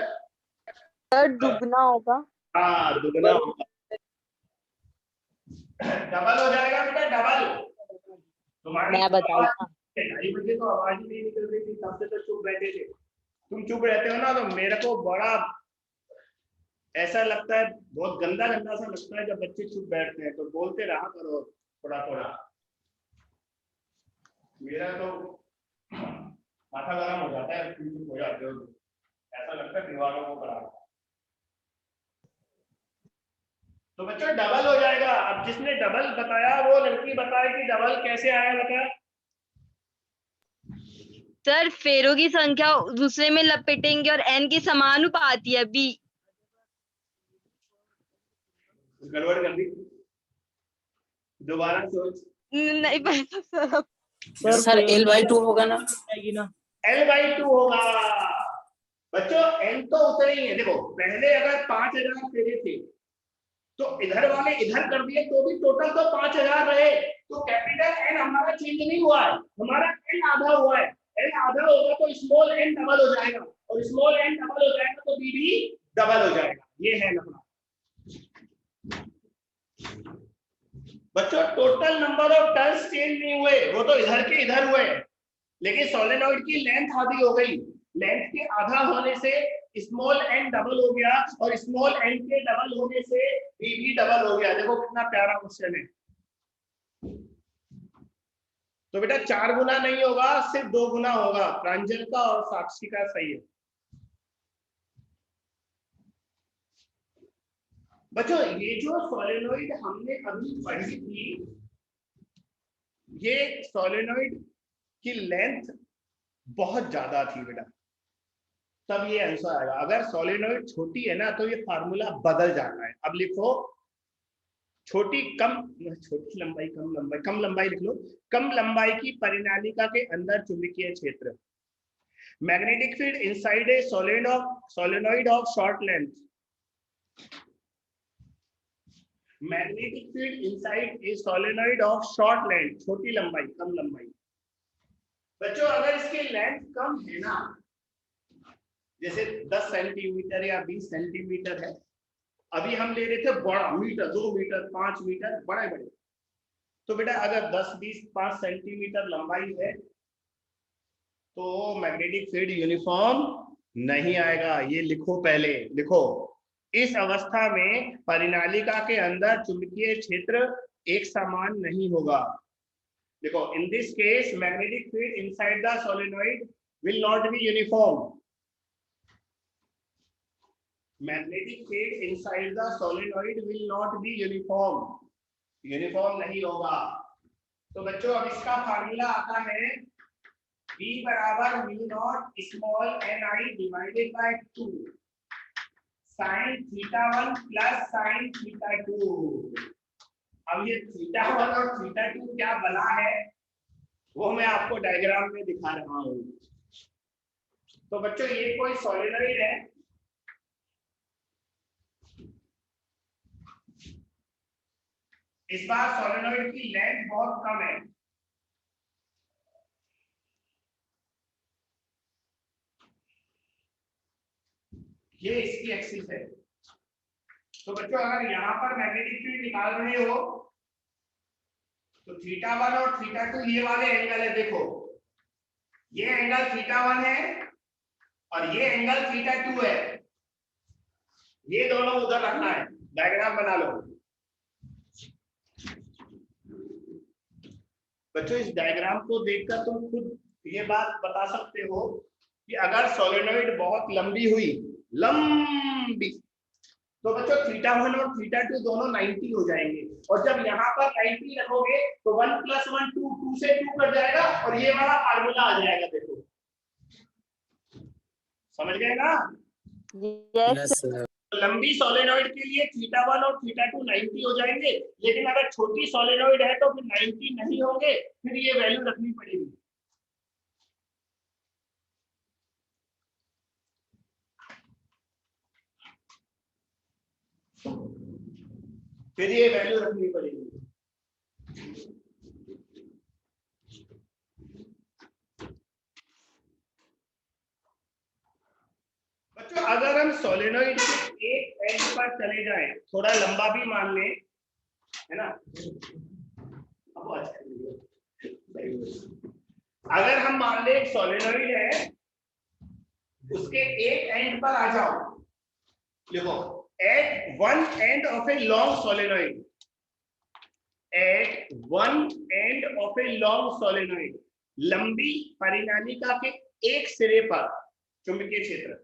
सर दुगना होगा। हाँ, दुगना होगा, डबल हो जाएगा बेटा, डबल। तुम्हारी मैं बताऊंगा। 2:30 बजे तो आवाज ही नहीं निकल रही थी, तब से तो चुप बैठे थे। तुम चुप रहते हो ना, तो मेरे को बड़ा ऐसा लगता है, बहुत गंदा गंदा सा लगता है जब बच्चे चुप बैठते हैं। तो बोलते रहा करो थोड़ा थोड़ा। मेरा तो माथा गरम हो जाता है, तुम चुप हो जाते हो, ऐसा लगता है दीवारों को करा। तो बच्चों डबल हो जाएगा। अब जिसने डबल बताया वो लड़की बताए कि डबल कैसे आया, बताया। सर फेरों की संख्या दूसरे में लपेटेंगे और एन की समानुपाती है बी। गड़बड़ कर दी, दोबारा सोच। नहीं पता सर। सर L/2 होगा ना? L/2 होगा बच्चों। N तो उतना ही है। देखो पहले अगर 5000 फेरे थे तो इधर वाले इधर कर दिए तो भी टोटल तो 5000 रहे। तो कैपिटल N हमारा चेंज नहीं हुआ है, हमारा N आधा हुआ है। N आधा होगा तो स्मॉल n डबल हो जाएगा, और स्मॉल n डबल हो जाएगा तो b भी डबल हो जाएगा। ये है लफड़ा बच्चों। Total number of turns change नहीं हुए, वो तो इधर के इधर हुए, लेकिन सोलेनोइड की लेंथ आधी हो गई। लेंथ के आधा होने से स्मॉल n डबल हो गया, और स्मॉल n के डबल होने से b भी डबल हो गया। देखो कितना प्यारा क्वेश्चन है। तो बेटा 4 गुना नहीं होगा, सिर्फ 2 गुना होगा। प्रांजल का और साक्षी का सही है बच्चों। ये जो सोलेनोइड हमने अभी पढ़ी थी, ये सोलेनोइड की लेंथ बहुत ज्यादा थी बेटा। तब ये आंसर आएगा। अगर सोलेनोइड छोटी है ना तो ये फार्मूला बदल जाना है। अब लिखो छोटी लंबाई कम लंबाई लिख लो। कम लंबाई की परिनालिका के अंदर चुंबकीय क्षेत्र, magnetic field inside a solenoid of short length, magnetic field inside a solenoid of short length, छोटी लंबाई कम लंबाई। बच्चों अगर इसकी लेंथ कम है ना, जैसे 10 सेंटीमीटर या 20 सेंटीमीटर है, अभी हम ले रहे थे बड़ा मीटर, 2 मीटर, 5 मीटर, बड़े बड़े, तो बेटा अगर 10, 20, 5 सेंटीमीटर लंबाई है तो मैग्नेटिक फील्ड यूनिफॉर्म नहीं आएगा। ये लिखो, पहले लिखो। इस अवस्था में परिनालिका के अंदर चुंबकीय क्षेत्र एक समान नहीं होगा। देखो, in this case magnetic field inside the solenoid will not be uniform. Magnetic field inside the solenoid will not be uniform, uniform नहीं होगा। तो बच्चों अब इसका फार्मूला आता है B बराबर mu naught small ni divided by 2 sin θ1 plus sin θ2। अब ये θ1 और θ2 क्या बना है वो मैं आपको डायग्राम में दिखा रहा हूँ। तो बच्चों ये कोई सोलेनोइड है, इस बार सोलेनोइड की लेंथ बहुत कम है, ये इसकी एक्सिस है। तो बच्चों अगर यहाँ पर मैग्नेटिक फील्ड निकाल रहे हो तो θ1 और θ2 ये वाले एंगल है। देखो ये एंगल θ1 है और ये एंगल θ2 है, ये दोनों उधर रखना है। डायग्राम बना लो बच्चों। इस डायग्राम को देखकर तुम खुद ये बात बता सकते हो कि अगर सोलेनोइड बहुत लंबी हुई, लंबी, तो बच्चों θ1 और θ2 दोनों 90 हो जाएंगे। और जब यहाँ पर 90 रखोगे तो 1 + 1 2, 2 से 2 कट जाएगा और ये वाला फार्मूला आ जाएगा। देखो समझ गए ना? यस लंबी सोलेनोइड के लिए θ1 और θ2 90 हो जाएंगे, लेकिन अगर छोटी सोलेनोइड है तो फिर 90 नहीं होंगे, फिर ये वैल्यू रखनी पड़ेगी। फिर ये वैल्यू रखनी पड़ेगी। बच्चों अगर हम सोलेनोइड के एक एंड पर चले जाएं, थोड़ा लंबा भी मान लें, है ना, अगर हम मान ले एक सोलेनोइड है, उसके एक एंड पर आ जाओ। देखो, at one end of a long solenoid, at one end of a long solenoid, लंबी परिनालिका के एक सिरे पर चुंबकीय क्षेत्र,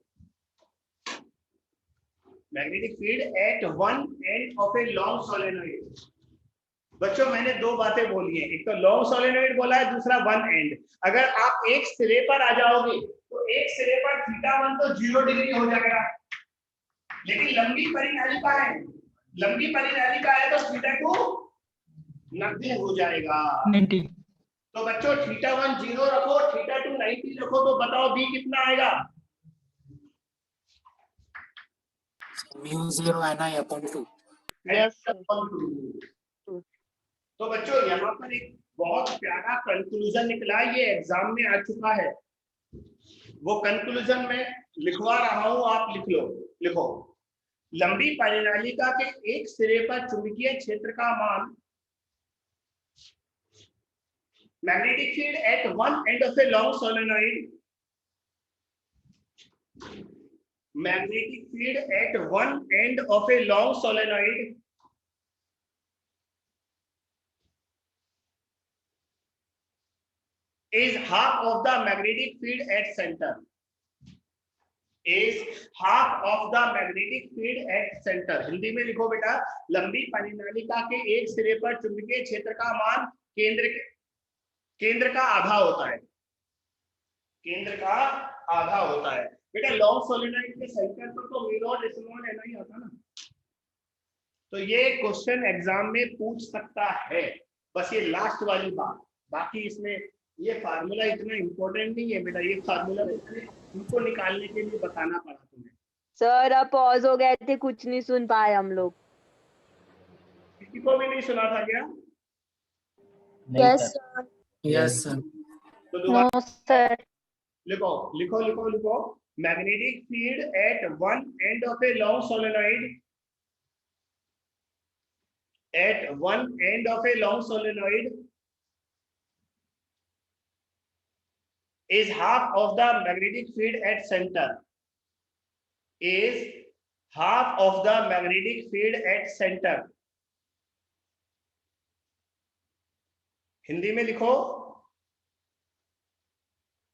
magnetic field at one end of a long solenoid. बच्चों मैंने दो बातें बोली हैं, एक तो लॉन्ग सोलेनोइड बोला है, दूसरा वन एंड। अगर आप एक सिरे पर आ जाओगे तो एक सिरे पर θ1 तो 0 डिग्री हो जाएगा, लेकिन लंबी परिनालिका है, लंबी परिनालिका है तो θ2 90 हो जाएगा। 90। तो बच्चों θ1 0 रखो, θ2 90 रखो, तो बताओ b कितना आएगा? μ0 ni/2। यस तो बच्चों यहाँ पर एक बहुत प्यारा कंक्लूजन निकला, ये एग्जाम में आ चुका है, वो कंक्लूजन में लिखवा रहा हूं, आप लिख लो। लिखो, लंबी परिनालिका के एक सिरे पर चुंबकीय क्षेत्र का मान, magnetic field at one end of a long solenoid, magnetic field at one end of a long solenoid is half of the magnetic field at center, is half of the magnetic field at center। Hindi में लिखो बेटा, लंबी परिनालिका के एक सिरे पर चुंबकीय क्षेत्र का मान केंद्र का आधा होता है, केंद्र का आधा होता है। बेटा लॉन्ग सोलेनोइड के सेंटर पर तो V नॉट स्मॉल n ही आता ना, तो ये क्वेश्चन एग्जाम में पूछ सकता है। बस ये लास्ट वाली बात, बाकी इसमें ये फार्मूला इतना इम्पोर्टेंट नहीं है बेटा, ये फार्मूला उनको निकालने के लिए बताना पड़ा तुम्हें। सर अब पॉज हो गए थे, कुछ नहीं सुन पाए हम लोग। किसी को भी नहीं सुना था क्या? नहीं yes sir. Sir. Yes sir. तो दोबारा नो सर। लिखो लिखो लिखो लिखो, magnetic field at one end of a long solenoid, at one end of a long solenoid is half of the magnetic field at center, is half of the magnetic field at center। Hindi में लिखो,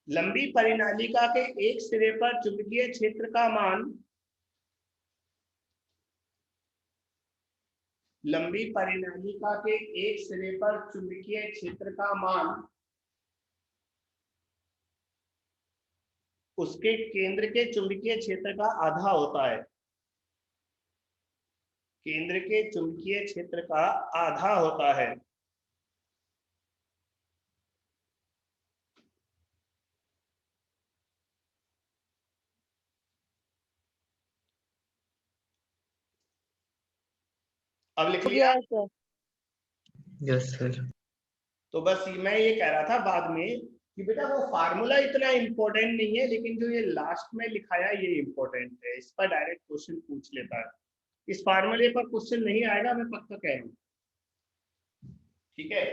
लंबी परिनालिका के एक सिरे पर चुंबकीय क्षेत्र का मान, लंबी परिनालिका के एक सिरे पर चुंबकीय क्षेत्र का मान उसके केंद्र के चुंबकीय क्षेत्र का आधा होता है, केंद्र के चुंबकीय क्षेत्र का आधा होता है। अब लिख लिया? Yes sir. Yes sir. तो बस मैं ये कह रहा था बाद में कि बेटा वो फार्मूला इतना इंपॉर्टेंट नहीं है, लेकिन जो ये लास्ट में लिखाया ये इंपॉर्टेंट है, इस पर डायरेक्ट क्वेश्चन पूछ लेता है। इस फार्मूले पर क्वेश्चन नहीं आएगा, मैं पक्का कह रहा हूं, ठीक है।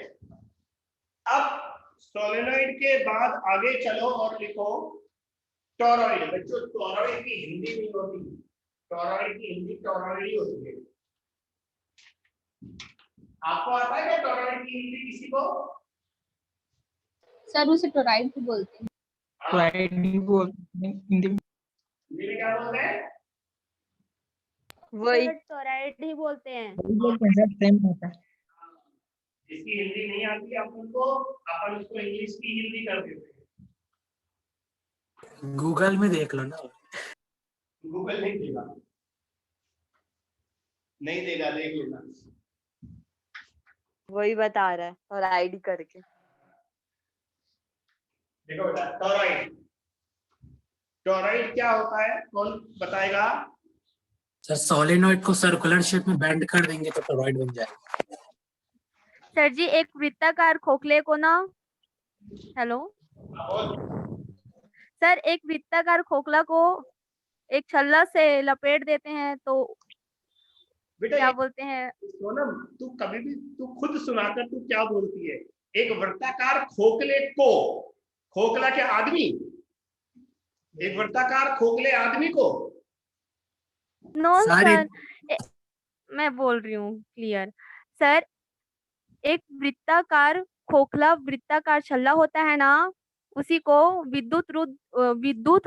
अब सोलेनोइड के बाद आगे चलो और लिखो टोरॉइड। बच्चों टोरॉइड की हिंदी नहीं होती, टोरॉइड की हिंदी टोरॉइड ही होती है। आपको आता है क्या टोरॉइड की हिंदी किसी को? सर उसे टोराइड भी बोलते हैं। टोराइड ही बोलते हैं हिंदी में। हिंदी में क्या बोलते हैं? वही टोराइड ही बोलते हैं। सेम होता है। जिसकी हिंदी नहीं आती अपन को, अपन उसको इंग्लिश की हिंदी कर देते हैं। गूगल में देख लो ना। गूगल नहीं देगा, नहीं देगा, देख लेना। वही बता रहा है और आईडी करके। देखो बेटा टोरॉइड, टोरॉइड क्या होता है कौन बताएगा? सर सोलेनोइड को सर्कुलर शेप में बेंड कर देंगे तो टोरॉइड बन जाएगा। सर जी एक वृत्ताकार खोखले को ना, हेलो सर, एक वृत्ताकार खोखला को एक छल्ला से लपेट देते हैं तो बेटा क्या बोलते हैं? सोनम तू कभी भी तू खुद सुनाकर तू क्या बोलती है? एक वृत्ताकार खोखले को, खोखला क्या आदमी? एक वृत्ताकार खोखले आदमी को? नो सारे- सर, मैं बोल रही हूँ क्लियर सर। एक वृत्ताकार खोखला वृत्ताकार छल्ला होता है ना, उसी को विद्युत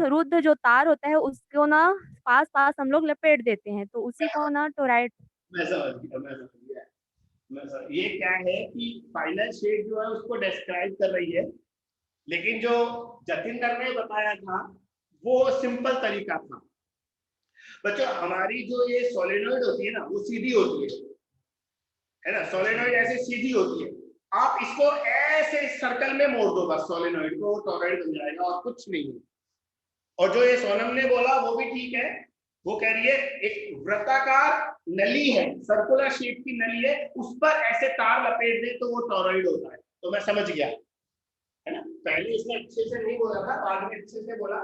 रुद्ध जो तार होता है उसको ना पास पास हम लोग लपेट देते हैं तो उसी को ना टोराइड। मैं समझ गया, मैं समझ गया, ये क्या है कि फाइनल शेड जो है उसको डिस्क्राइब कर रही है, लेकिन जो जतिंदर ने बताया था वो सिंपल तरीका था। बच्चों हमारी जो ये सोलेनोइड होती है ना वो सीधी होती है ना, सोलेनोइड ऐसे सीधी होती है। आप इसको ऐसे सर्कल में मोड़ दो बस सोलेनोइड को, टोरॉइड बन जाएगा और कुछ नहीं है। और जो ये सोनम ने बोला वो भी ठीक है, वो कह रही है एक वृत्ताकार नली है, सर्कुलर शेप की नली है, उस पर ऐसे तार लपेट दे तो वो टोरॉइड होता है। तो मैं समझ गया है ना, पहले इसने अच्छे से नहीं बोला था, बाद में अच्छे से बोला।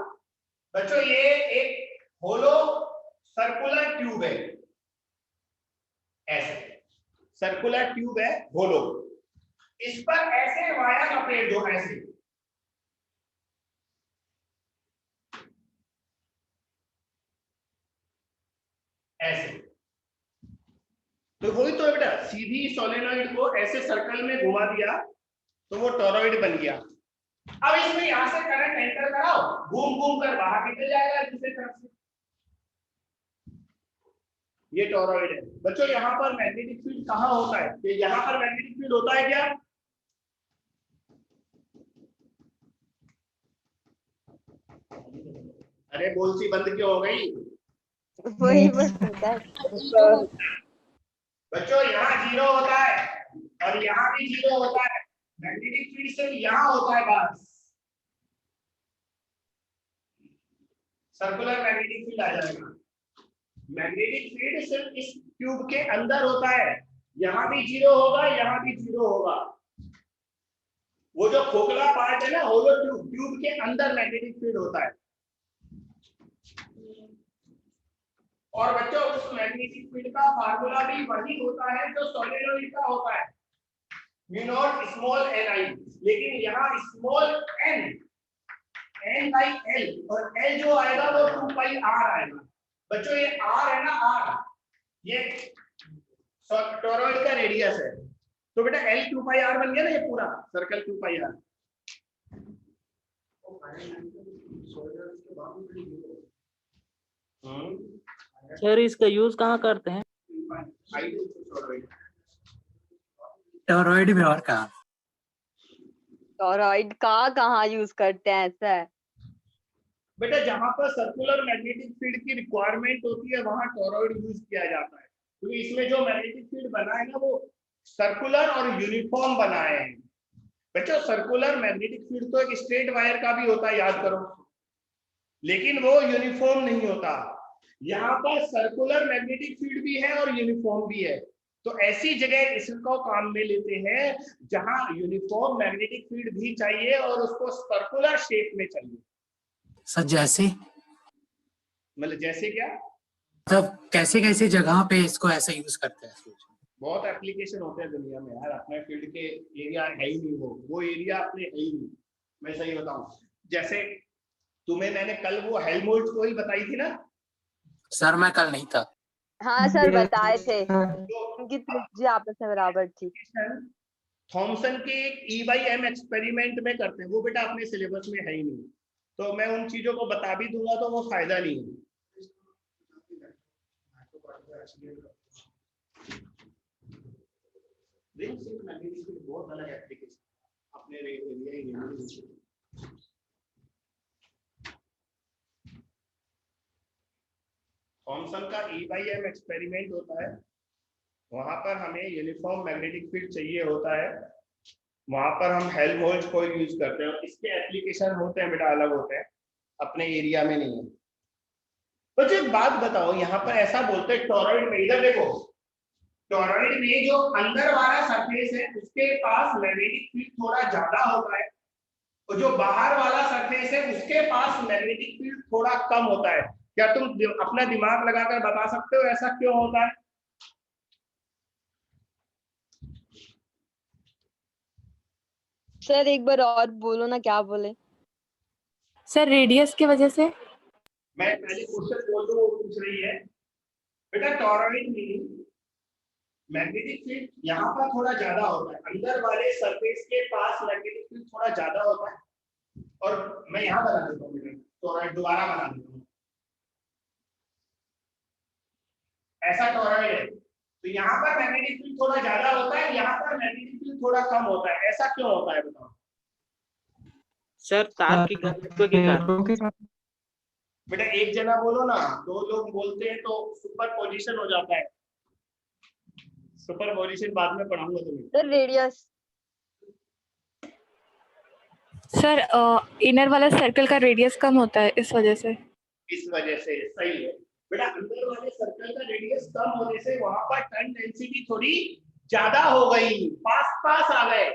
बच्चों ये एक होलो सर्कुलर ट्यूब है, ऐसे सर्कुलर ट्यूब है होलो, इस पर ऐसे वायर लपेट दो, ऐसे ऐसे। तो वही तो है बेटा, सीधी सोलेनोइड को ऐसे सर्कल में घुमा दिया तो वो टोरॉइड बन गया। अब इसमें यहां से करंट एंटर कराओ, घूम घूम कर बाहर निकल जाएगा दूसरी तरफ से, ये टोरॉइड है। बच्चों यहाँ पर मैग्नेटिक फील्ड कहाँ होता है? ये यहाँ पर मैग्नेटिक फील्ड होता है क्या? अरे बोलती बंद क्यों हो गई? वही बता। बच्चों यहाँ 0 होता है और यहाँ भी 0 होता है। मैग्नेटिक फील्ड सिर्फ यहाँ होता है बस। सर्कुलर मैग्नेटिक फील्ड आ जाएगा। मैग्नेटिक फील्ड सिर्फ इस ट्यूब के अंदर होता है। यहाँ भी 0 होगा, यहाँ भी 0 होगा। वो जो खोखला पार्ट है ना, होलो ट्यूब, ट्यूब के अंदर मैग्नेटिक फील्ड होता है। और बच्चों उस मैग्नेटिक फील्ड का फार्मूला भी वही होता है जो सोलेनोइड का होता है, म्यू नॉट स्मॉल ni। लेकिन यहाँ स्मॉल n बाई l, और l जो आएगा वो 2 पाई r आएगा। बच्चों ये r है ना, r ये टोरॉइड का रेडियस है, तो बेटा l 2 पाई r बन गया ना, ये पूरा सर्कल 2 पाई r। सर इसका यूज कहाँ करते हैं? टोरॉइड में और कहा? टोरॉइड का कहाँ यूज करते हैं, ऐसा है? बेटा जहां पर सर्कुलर मैग्नेटिक फील्ड की रिक्वायरमेंट होती है वहां टोरॉइड यूज किया जाता है, क्योंकि इसमें जो मैग्नेटिक फील्ड बना है ना वो सर्कुलर और यूनिफॉर्म बना है। बच्चों सर्कुलर मैग्नेटिक फील्ड तो एक स्ट्रेट वायर का भी होता है, याद करो, लेकिन वो यूनिफॉर्म नहीं होता। यहाँ पर सर्कुलर मैग्नेटिक फील्ड भी है और यूनिफॉर्म भी है, तो ऐसी जगह इसको काम में लेते हैं जहां यूनिफॉर्म मैग्नेटिक फील्ड भी चाहिए और उसको सर्कुलर शेप में चाहिए। सर जैसे मतलब जैसे क्या? मतलब कैसे कैसे जगह पे इसको ऐसा यूज करते हैं? बहुत एप्लीकेशन होते हैं दुनिया में यार, अपने फील्ड के एरिया है ही नहीं, वो एरिया अपने है ही नहीं। मैं सही बताऊं, जैसे तुम्हें मैंने कल वो हेल्महोल्ट्ज कोइल बताई थी ना? सर मैं कल नहीं था। हाँ सर बताए थे, हाँ। उनकी त्रिज्या आपस में बराबर थी। थॉमसन के एक E/M एक्सपेरिमेंट में करते हैं, वो बेटा अपने सिलेबस में है ही नहीं, तो मैं उन चीजों को बता भी दूंगा तो वो फायदा नहीं है। बहुत अलग एप्लीकेशन अपने एरिया ही। थॉमसन का E/M एक्सपेरिमेंट होता है, वहां पर हमें यूनिफॉर्म मैग्नेटिक फील्ड चाहिए होता है, वहां पर हम हेल्महोल्ट्ज कोइल यूज करते हैं। इसके एप्लीकेशन होते हैं बेटा, अलग होते हैं, अपने एरिया में नहीं है। तो एक बात बताओ, यहाँ पर ऐसा बोलते हैं टोरॉइड में, इधर देखो, टोरॉइड में जो अंदर वाला सरफेस है उसके पास मैग्नेटिक फील्ड थोड़ा ज्यादा होता है, और जो बाहर वाला सरफेस है उसके पास मैग्नेटिक फील्ड थोड़ा कम होता है। क्या तुम अपना दिमाग लगाकर बता सकते हो ऐसा क्यों होता है? सर एक बार और बोलो ना, क्या बोले? सर रेडियस की वजह से। मैं पहले क्वेश्चन बोल दूं, वो पूछ रही है बेटा टोरॉइड में मैग्नेटिक फील्ड यहाँ पर थोड़ा ज्यादा होता है, अंदर वाले सरफेस के पास मैग्नेटिक फील्ड थोड़ा ज्यादा होता है। और मैं यहाँ बना देता हूँ, टोरॉइड दोबारा बना देता हूँ, ऐसा टोरॉइड है, तो यहाँ पर मैग्नेटिक फील्ड थोड़ा ज्यादा होता है, यहाँ पर मैग्नेटिक फील्ड थोड़ा कम होता है। ऐसा क्यों होता है बताओ? सर तार की घनत्व के कारण। बेटा एक जना बोलो ना, दो लोग बोलते हैं तो सुपर पोजिशन हो जाता है। सुपर पोजिशन बाद में पढ़ाऊंगा तुम्हें। Sir radius. सर इनर वाला सर्कल का रेडियस कम होता है, इस वजह से। इस वजह से सही है बेटा, अंदर वाले सर्कल का रेडियस कम होने से वहां पर टर्न डेंसिटी थोड़ी ज्यादा हो गई, पास पास आ गए।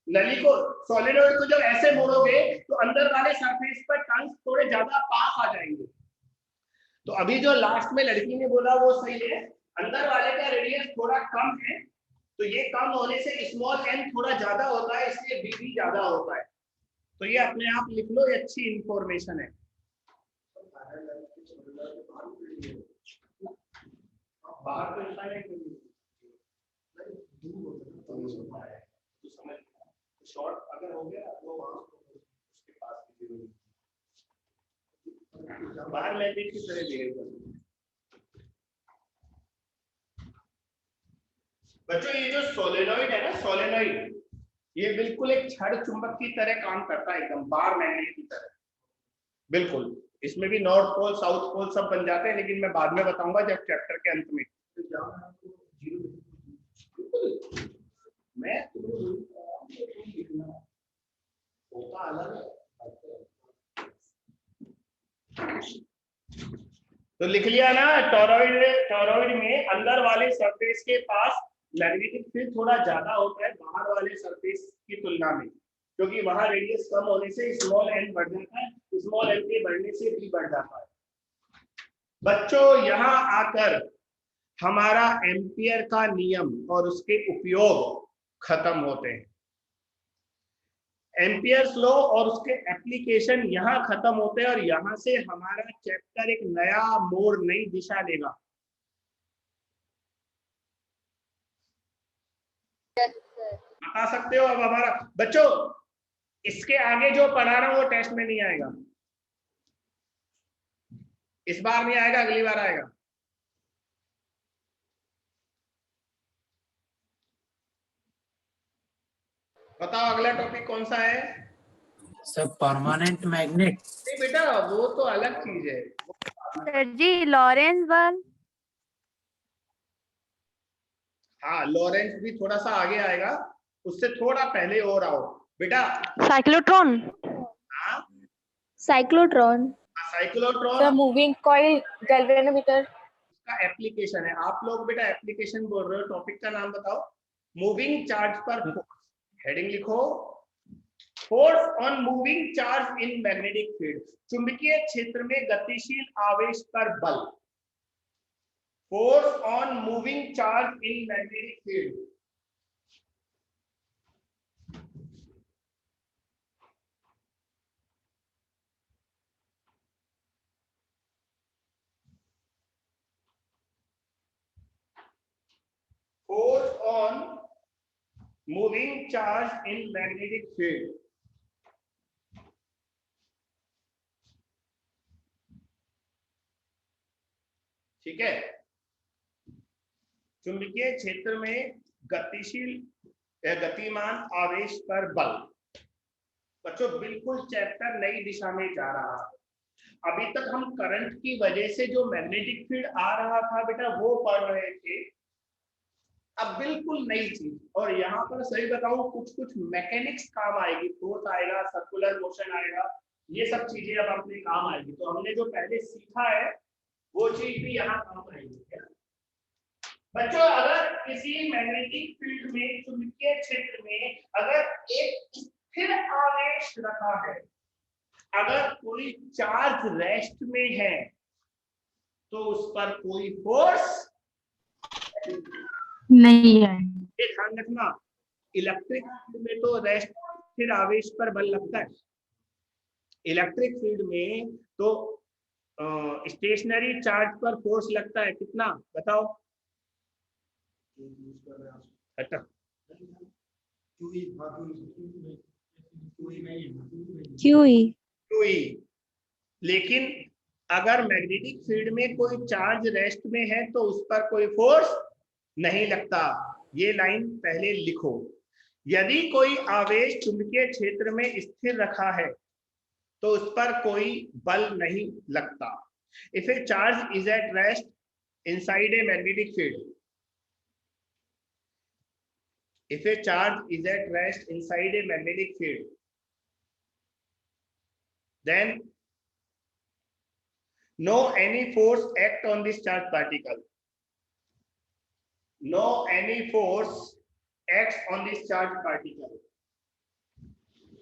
नली को, सॉलिडॉइड को जब ऐसे मोड़ोगे तो अंदर वाले सरफेस पर टर्न्स थोड़े ज्यादा पास आ जाएंगे। तो अभी जो लास्ट में लड़की ने बोला वो सही है, अंदर वाले का रेडियस थोड़ा कम है, तो ये कम होने से स्मॉल n थोड़ा ज्यादा होता है, इसलिए b भी ज्यादा होता है। तो ये अपने आप लिख लो, ये अच्छी इंफॉर्मेशन है। बाहर तो समझ शॉर्ट अगर हो गया तो वहां उसके पास बाहर मैग्नेट की तरह बिहेव करते। बच्चों ये जो सोलेनॉइड है ना, सोलेनॉइड ये बिल्कुल एक छड़ चुंबक की तरह काम करता है, एकदम बार मैग्नेट की तरह, बिल्कुल। इसमें भी नॉर्थ पोल साउथ पोल सब बन जाते हैं, लेकिन मैं बाद में बताऊंगा जब चैप्टर के अंत में। मैं होता अलग है। तो लिख लिया ना, टॉरॉइड में अंदर वाले सरफेस के पास मैग्नेटिक फील्ड थोड़ा ज्यादा होता है बाहर वाले सरफेस की तुलना में, क्योंकि वहां रेडियस कम होने से स्मॉल एन बढ़ जाता है, स्मॉल एन के बढ़ने से भी बढ़ जाता है। बच्चों यहां आकर हमारा एम्पियर का नियम और उसके उपयोग खत्म होते हैं। एम्पियर्स लॉ और उसके एप्लीकेशन यहाँ खत्म होते हैं और यहाँ से हमारा चैप्टर एक नया मोड़, नई दिशा लेगा। बता सकते हो अब हमारा बच्चों, इसके आगे जो पढ़ा रहा हूं वो टेस्ट में नहीं आएगा, इस बार नहीं आएगा, अगली बार आएगा। बताओ अगला टॉपिक कौन सा है? Sir permanent magnet. नहीं बेटा, वो तो अलग चीज है। सर जी लॉरेंस बल। हाँ, लॉरेंस भी थोड़ा सा आगे आएगा, उससे थोड़ा पहले और आओ बेटा। साइक्लोट्रॉन। हाँ, cyclotron, cyclotron moving coil galvanometer. का एप्लीकेशन है। आप लोग बेटा एप्लीकेशन बोल रहे हो, टॉपिक का नाम बताओ। मूविंग चार्ज पर फोर्स, हेडिंग लिखो, force on moving charge in magnetic field, चुंबकीय क्षेत्र में गतिशील आवेश पर बल। Force on moving charge in magnetic field. Force on moving charge in magnetic field. ठीक है, चुंबकीय क्षेत्र में गतिशील या गतिमान आवेश पर बल। बच्चों बिल्कुल चैप्टर नई दिशा में जा रहा है। अभी तक हम करंट की वजह से जो मैग्नेटिक फील्ड आ रहा था बेटा वो पढ़ रहे थे, अब बिल्कुल नई चीज। और यहाँ पर सही बताऊं, कुछ कुछ मैकेनिक्स काम आएगी, फोर्स आएगा, सर्कुलर मोशन आएगा, ये सब चीजें अब अपने काम आएगी। तो हमने जो पहले सीखा है वो चीज भी यहाँ काम आएगी। बच्चों अगर किसी मैग्नेटिक फील्ड में, चुंबकीय क्षेत्र में अगर एक स्थिर आवेश रखा है, अगर कोई चार्ज रेस्ट में है, तो उस पर कोई फोर्स नहीं है। ये ध्यान रखना, इलेक्ट्रिक फील्ड में तो रेस्ट स्थिर आवेश पर बल लगता है, इलेक्ट्रिक फील्ड में तो स्टेशनरी चार्ज पर फोर्स लगता है। कितना बताओ? अच्छा, QE। लेकिन अगर मैग्नेटिक फील्ड में कोई चार्ज रेस्ट में है तो उस पर कोई फोर्स नहीं लगता। ये लाइन पहले लिखो। यदि कोई आवेश चुंबकीय क्षेत्र में स्थिर रखा है तो उस पर कोई बल नहीं लगता। If A charge is at rest inside a magnetic field, if a charge is at rest inside a magnetic field, then no any force act on this charged particle. No any force acts on this charged particle.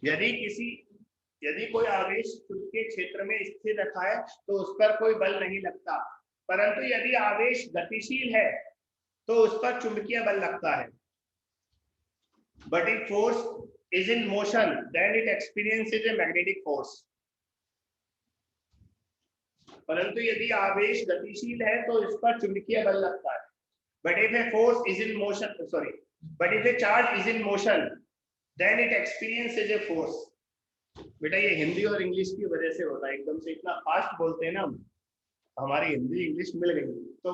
यदि कोई आवेश चुंबकीय क्षेत्र में स्थिर रखा है तो उस पर कोई बल नहीं लगता, परंतु यदि आवेश गतिशील है तो उस पर चुंबकीय बल लगता है। But if force is in motion, then it experiences a magnetic force. परंतु यदि आवेश गतिशील है तो इस पर चुंबकीय बल लगता है। But if a force is in motion, but if a charge is in motion, then it experiences a force. बेटा ये हिंदी और इंग्लिश की वजह से होता है, एकदम से इतना फास्ट बोलते हैं ना हम, हमारी हिंदी इंग्लिश मिल गई। तो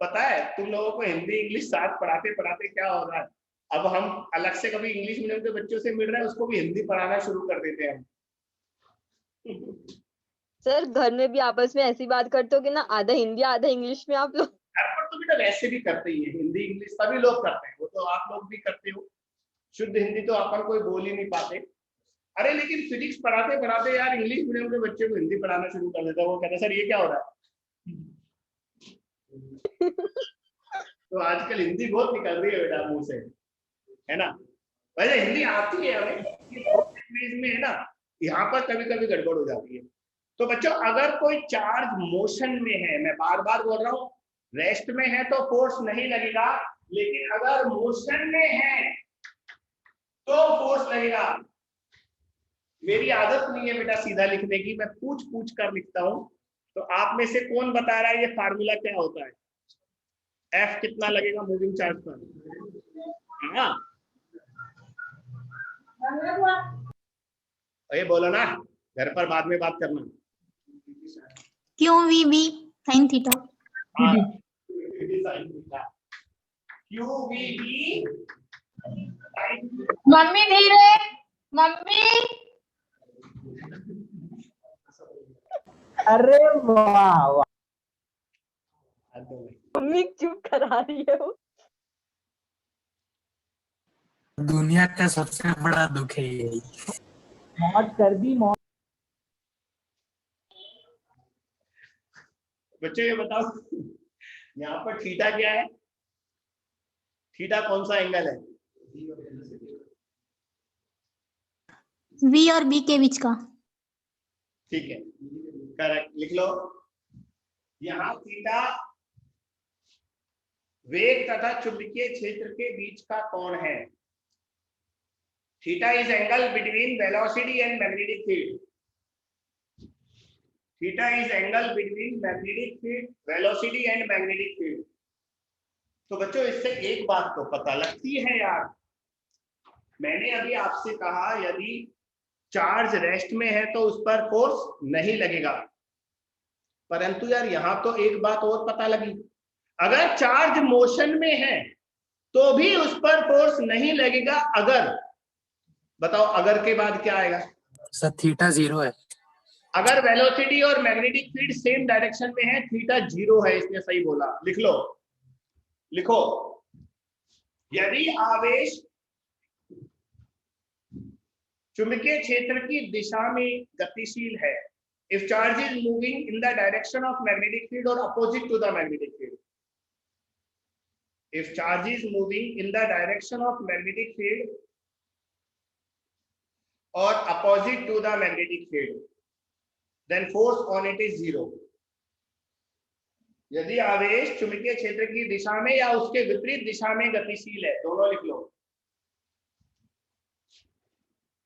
पता है तुम लोगों को हिंदी इंग्लिश साथ पढ़ाते पढ़ाते क्या हो रहा है, अब हम अलग से कभी इंग्लिश मीडियम के बच्चों से मिल रहे हैं, उसको भी हिंदी पढ़ाना शुरू कर देते हैं। सर घर में भी आपस में ऐसी बात करते हो कि ना, आधा हिंदी आधा इंग्लिश में आप लोग। घर पर तो बेटा वैसे भी करते ही है, हिंदी इंग्लिश सभी लोग करते हैं, वो तो आप लोग भी करते हो। शुद्ध हिंदी तो अपन कोई बोल ही नहीं पाते। अरे लेकिन फिजिक्स पढ़ाते पढ़ाते यार इंग्लिश मीडियम के बच्चे को हिंदी पढ़ाना शुरू कर देता है, वो कहता है सर ये क्या हो रहा है। तो आजकल हिंदी बहुत निकल रही है बेटा मुंह से, है ना। वैसे हिंदी आती है हमें, लैंग्वेज में है ना, यहाँ पर कभी कभी गड़बड़ हो जाती है। तो बच्चों अगर कोई चार्ज मोशन में है, मैं बार बार बोल रहा हूँ, रेस्ट में है तो फोर्स नहीं लगेगा, लेकिन अगर मोशन में है तो फोर्स लगेगा। मेरी आदत नहीं है बेटा सीधा लिखने की, मैं पूछ पूछ कर लिखता हूं। तो आप में से कौन बता रहा है ये फार्मूला क्या होता है? F कितना लगेगा मूविंग चार्ज पर? हाँ ये बोलो ना, घर पर बाद में बात करना। QVB sin theta. हाँ, QVB मम्मी धीरे, मम्मी। अरे वाह वाह। मम्मी चुप करा रही है वो। दुनिया का सबसे बड़ा दुख है यही। मौत कर दी मौत। बच्चे ये बताओ यहाँ पर थीटा क्या है? थीटा कौन सा एंगल है? V और B के बीच का। ठीक है, करेक्ट, लिख लो। यहाँ थीटा वेग तथा चुंबकीय क्षेत्र के बीच का कोण है। Theta is angle between velocity and magnetic field. Theta is angle between magnetic field, velocity and magnetic field. तो बच्चों इससे एक बात तो पता लगती है यार, मैंने अभी आपसे कहा यदि चार्ज रेस्ट में है तो उस पर फोर्स नहीं लगेगा, परंतु यार यहां तो एक बात और पता लगी, अगर चार्ज मोशन में है तो भी उस पर फोर्स नहीं लगेगा। अगर बताओ अगर के बाद क्या आएगा? सर थीटा 0 है। अगर वेलोसिटी और मैग्नेटिक फील्ड सेम डायरेक्शन में है, थीटा 0 है, इसने सही बोला। लिख लो, लिखो, यदि आवेश चुंबकीय क्षेत्र की दिशा में गतिशील है, if charge is moving in the direction of magnetic field or opposite to the magnetic field, if charge is moving in the direction of magnetic field or opposite to the magnetic field, then force on it is 0. यदि आवेश चुंबकीय क्षेत्र की दिशा में या उसके विपरीत दिशा में गतिशील है, दोनों लिख लो,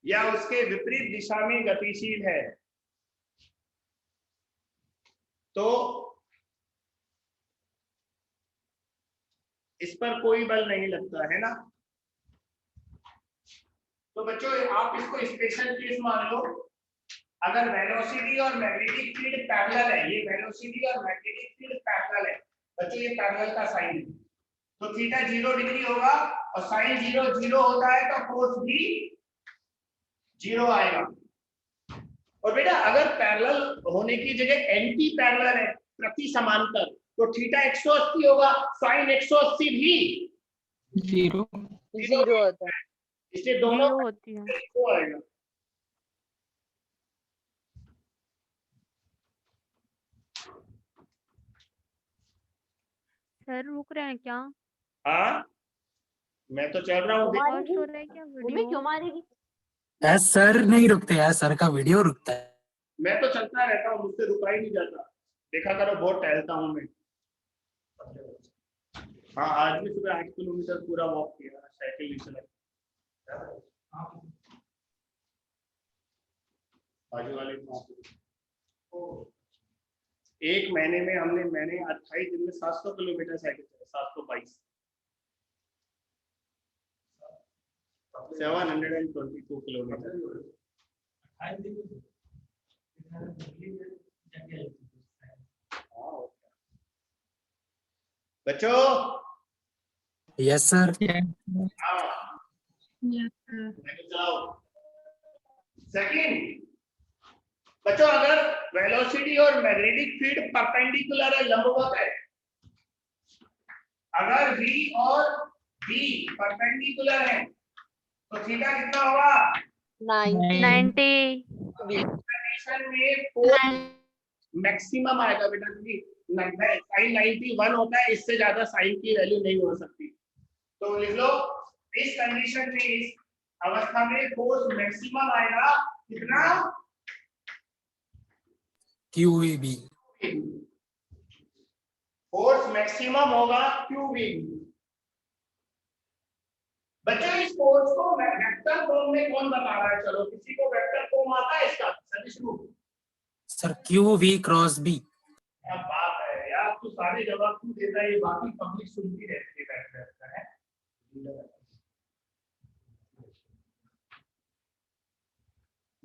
या उसके विपरीत दिशा में गतिशील है, तो इस पर कोई बल नहीं लगता है ना। तो बच्चों आप इसको स्पेशल केस मान लो। अगर वेलोसिटी और मैग्नेटिक फील्ड पैरेलल है, ये वेलोसिटी और मैग्नेटिक फील्ड पैरेलल है बच्चों, ये पैरेलल का साइन है, तो थीटा 0 डिग्री होगा और साइन 0 0 होता है तो फोर्स भी 0 आएगा। और बेटा अगर पैरेलल होने की जगह एंटी पैरेलल है, प्रति समांतर, तो थीटा 180 होगा, साइन 180 भी 0 होता है। इसलिए दोनों 0 होती है। को आएगा। सर रुक रहे हैं क्या? हाँ मैं तो चल रहा हूँ। पॉज हो रहा है क्या वीडियो? सर नहीं रुकते यार, सर का वीडियो रुकता है। मैं तो चलता रहता हूँ, मुझसे रुका ही नहीं जाता। देखा करो बहुत टहलता हूँ मैं। हाँ आज भी सुबह 8 किलोमीटर पूरा वॉक किया, साइकिल नहीं चलाई। बाजू वाले एक महीने में मैंने 28 दिन में 700 किलोमीटर साइकिल चलाई, 722 722 किलोमीटर। बच्चों यस सर। चलाओ। सेकंड, बच्चों अगर वेलोसिटी और मैग्नेटिक फील्ड परपेंडिकुलर है, लंबवत है, अगर v और b परपेंडिकुलर है तो थीटा कितना होगा? 90 कंडीशन में फोर्स मैक्सिमम आएगा बेटा, क्योंकि साइन 91 होता है, इससे ज्यादा साइन की वैल्यू नहीं हो सकती। तो लिख लो इस कंडीशन में, इस अवस्था में फोर्स मैक्सिमम आएगा कितना? QEB। फोर्स मैक्सिमम होगा QV। बच्चों इस फोर्स को वेक्टर फॉर्म में कौन बता रहा है? चलो किसी को वेक्टर फॉर्म आता है इसका? Satish sir QV cross B। क्या बात है यार, तू सारे जवाब तू देता है, बाकी पब्लिक सुनती रहती है।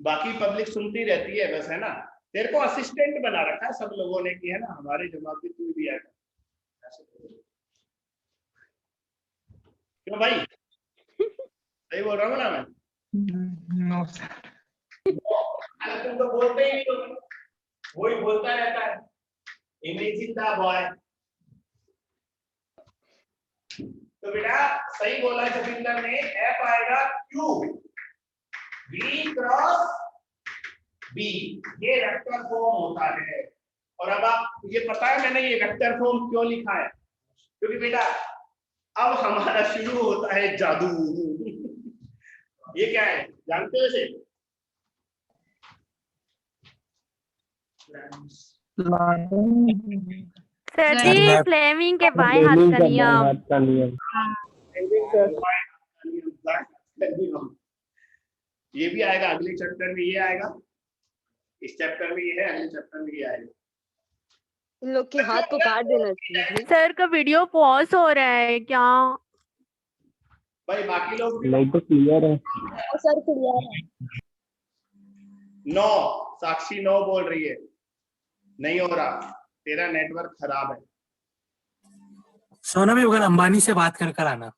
बाकी पब्लिक सुनती रहती है बस, है ना? तेरे को असिस्टेंट बना रखा है सब लोगों ने की, है ना? हमारे जवाब भी तू दिया है। क्यों भाई, सही बोल रहा हूँ ना मैं? No sir. तुम तो बोलते ही नहीं हो, वही बोलता रहता है, इमेजिन द बॉय। तो बेटा सही बोला जतिंदर ने, F आएगा Q, V क्रॉस B, ये वेक्टर फॉर्म होता है। और अब आप ये पता है मैंने ये वेक्टर फॉर्म क्यों लिखा है? क्योंकि बेटा अब हमारा शुरू होता है जादू। ये क्या है जानते हो इसे? सर जी फ्लेमिंग के बाएं हाथ का नियम। ये भी आएगा अगले चैप्टर में, ये आएगा इस चैप्टर में, ये है अगले चैप्टर में ये आएगा। इन लोग के हाथ को काट देना चाहिए। सर का वीडियो पॉज हो रहा है क्या? भाई बाकी लोग भी लाइट तो क्लियर है। सर क्लियर है। नो, साक्षी नो बोल रही है, नहीं हो रहा, तेरा नेटवर्क खराब है। सोना भी अगर अंबानी से बात कर आना।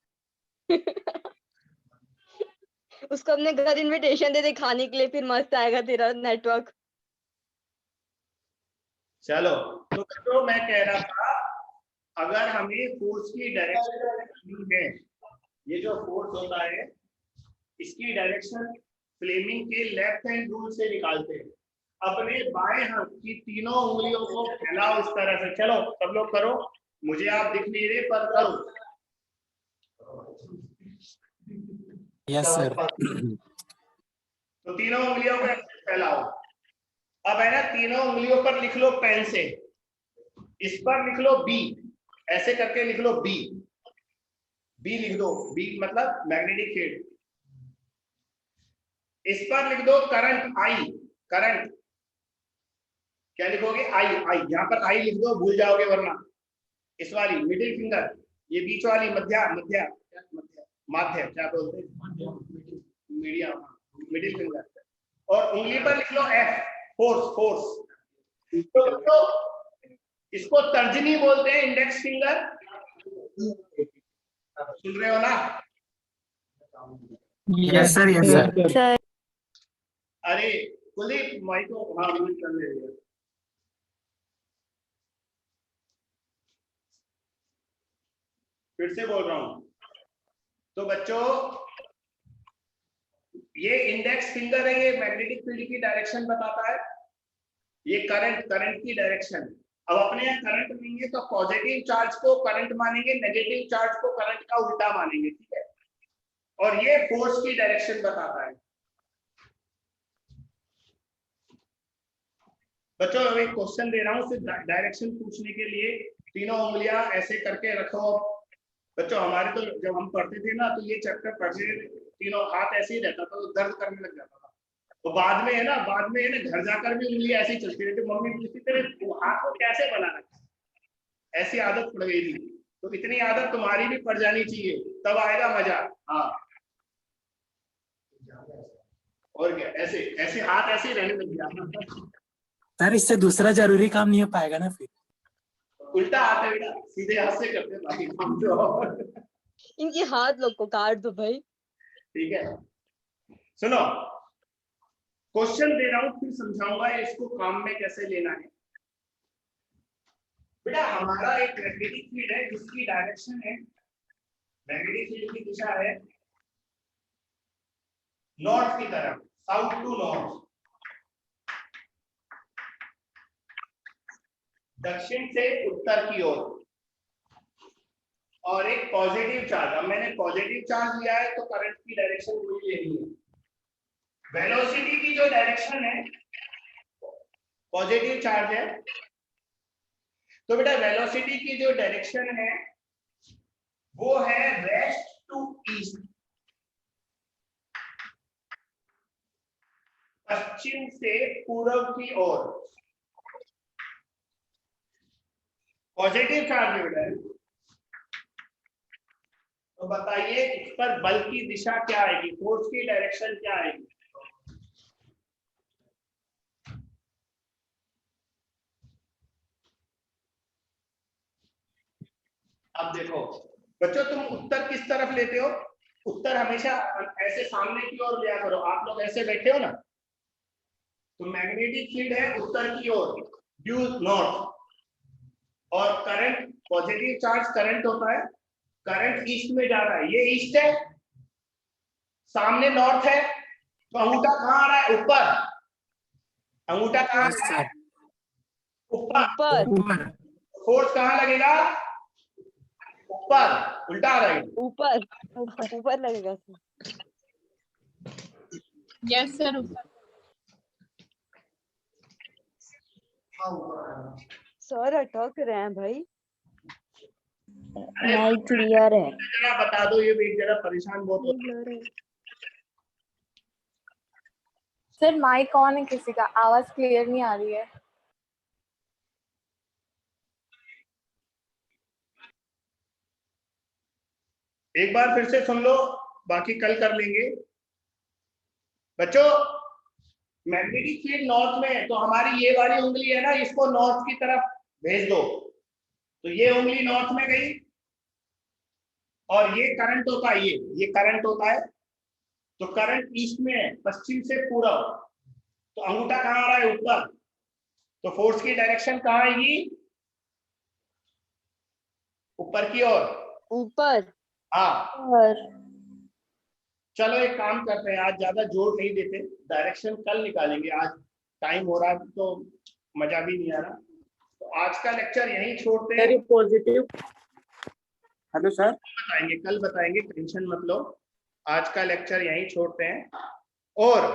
उसको अपने घर इनविटेशन दे दे खाने के लिए, फिर मस्त आएगा तेरा नेटवर्क। चलो तो बच्चों मैं कह रहा था, अगर हमें फोर्स की डायरेक्शन है, ये जो फोर्स होता है इसकी डायरेक्शन फ्लेमिंग के लेफ्ट हैंड रूल से निकालते हैं। अपने बाएं हाथ की तीनों उंगलियों को फैलाओ इस तरह से। चलो सब लोग करो, मुझे आप दिख नहीं रहे पर करो। Yes sir. तो तीनों उंगलियों को ऐसे फैलाओ। अब है ना, तीनों उंगलियों पर लिख लो पेन से, इस पर लिख लो बी, ऐसे करके लिख लो बी, बी लिख दो, बी मतलब मैग्नेटिक फील्ड। इस पर लिख दो करंट आई, करंट क्या लिखोगे? आई, आई, यहाँ पर आई लिख दो, भूल जाओगे वरना। इस वाली मिडिल फिंगर, ये बीच वाली मध्य, मध्य माध्य क्या बोलते हैं, मीडियम, मिडिल फिंगर। और उंगली पर लिख लो एफ, फोर्स, फोर्स। तो इसको तर्जनी बोलते हैं, इंडेक्स फिंगर। सुन रहे हो ना? Yes sir, yes sir. Sir अरे कुलदीप माइक को हाँ म्यूट कर ले। फिर से बोल रहा हूं, तो बच्चों ये इंडेक्स फिंगर है, ये मैग्नेटिक फील्ड की डायरेक्शन बताता है, ये करंट, करंट की डायरेक्शन। अब अपने यहाँ करंट नहीं है तो पॉजिटिव चार्ज को करंट मानेंगे, नेगेटिव चार्ज को करंट का उल्टा मानेंगे, ठीक है? और ये फोर्स की डायरेक्शन बताता है। बच्चों अब एक क्वेश्चन दे रहा हूं, सिर्फ डायरेक्शन पूछने के लिए। तीनों उंगलियां ऐसे करके रखो। बच्चों हमारे तो जब हम पढ़ते थे ना, तो ये चैप्टर पढ़ते तीनों हाथ ऐसे ही रहता था, तो दर्द करने लग जाता था। तो बाद में है ना, घर जाकर भी उंगली ऐसे ही चलती रहती, मम्मी पूछती तेरे हाथ को कैसे बना रखा, ऐसी आदत पड़ गई थी। तो इतनी आदत तुम्हारी भी पड़ जानी चाहिए, तब आएगा मजा। हाँ और क्या, ऐसे ऐसे हाथ ऐसे ही रहने लग गया। सर इससे दूसरा जरूरी काम नहीं हो पाएगा ना फिर? उल्टा हाथ है बेटा, सीधे हाथ से करते हैं बाकी काम तो। इनके हाथ लोग को काट दो भाई। ठीक है सुनो, क्वेश्चन दे रहा हूं फिर समझाऊंगा इसको काम में कैसे लेना है। बेटा हमारा एक मैग्नेटिक फील्ड है जिसकी डायरेक्शन है, मैग्नेटिक फील्ड की दिशा है नॉर्थ की तरफ, साउथ टू नॉर्थ, दक्षिण से उत्तर की ओर, और एक पॉजिटिव चार्ज। अब मैंने पॉजिटिव चार्ज लिया है तो करंट की डायरेक्शन वही लेनी है। वेलोसिटी की जो डायरेक्शन है पॉजिटिव चार्ज है, तो बेटा वेलोसिटी की जो डायरेक्शन है वो है वेस्ट टू ईस्ट, पश्चिम से पूर्व की ओर। पॉजिटिव चार्ज बेटा, तो बताइए इस पर बल की दिशा क्या आएगी, फोर्स की डायरेक्शन क्या आएगी? अब देखो बच्चों, तुम उत्तर किस तरफ लेते हो? उत्तर हमेशा ऐसे सामने की ओर लिया करो। आप लोग ऐसे बैठे हो ना, तो मैग्नेटिक फील्ड है उत्तर की ओर, ड्यू नॉर्थ, और करंट पॉजिटिव चार्ज करंट होता है, करंट ईस्ट में जा रहा है, ये ईस्ट है, सामने नॉर्थ है, तो अंगूठा कहाँ आ रहा है? ऊपर। अंगूठा कहाँ आ रहा है? ऊपर। ऊपर फोर्स कहाँ लगेगा? ऊपर, उल्टा राइट। ऊपर ऊपर लगेगा यस सर। सर अटक रहे हैं भाई। नहीं क्लियर है। जरा बता दो, ये भी जरा परेशान बहुत होता है। सर माइक ऑन है किसी का, आवाज क्लियर नहीं आ रही है। एक बार फिर से सुन लो, बाकी कल कर लेंगे। बच्चों मैग्नेटिक फील्ड नॉर्थ में है, तो हमारी ये वाली उंगली है ना, इसको नॉर्थ की तरफ भेज दो, तो ये उंगली नॉर्थ में गई, और ये करंट होता है, ये करंट होता है, तो करंट ईस्ट में है, पश्चिम से पूरब, तो अंगूठा कहाँ आ रहा है? ऊपर, तो फोर्स की डायरेक्शन कहाँ आएगी? ऊपर की ओर। ऊपर। हाँ, चलो एक काम करते हैं, आज ज्यादा जोर नहीं देते, डायरेक्शन कल निकालेंगे, आज टाइम हो रहा है तो मजा भी नहीं आ रहा, तो आज का लेक्चर यहीं छोड़ते हैं। पॉजिटिव। हेलो सर, बताएंगे कल बताएंगे, टेंशन मत लो, आज का लेक्चर यहीं छोड़ते हैं। और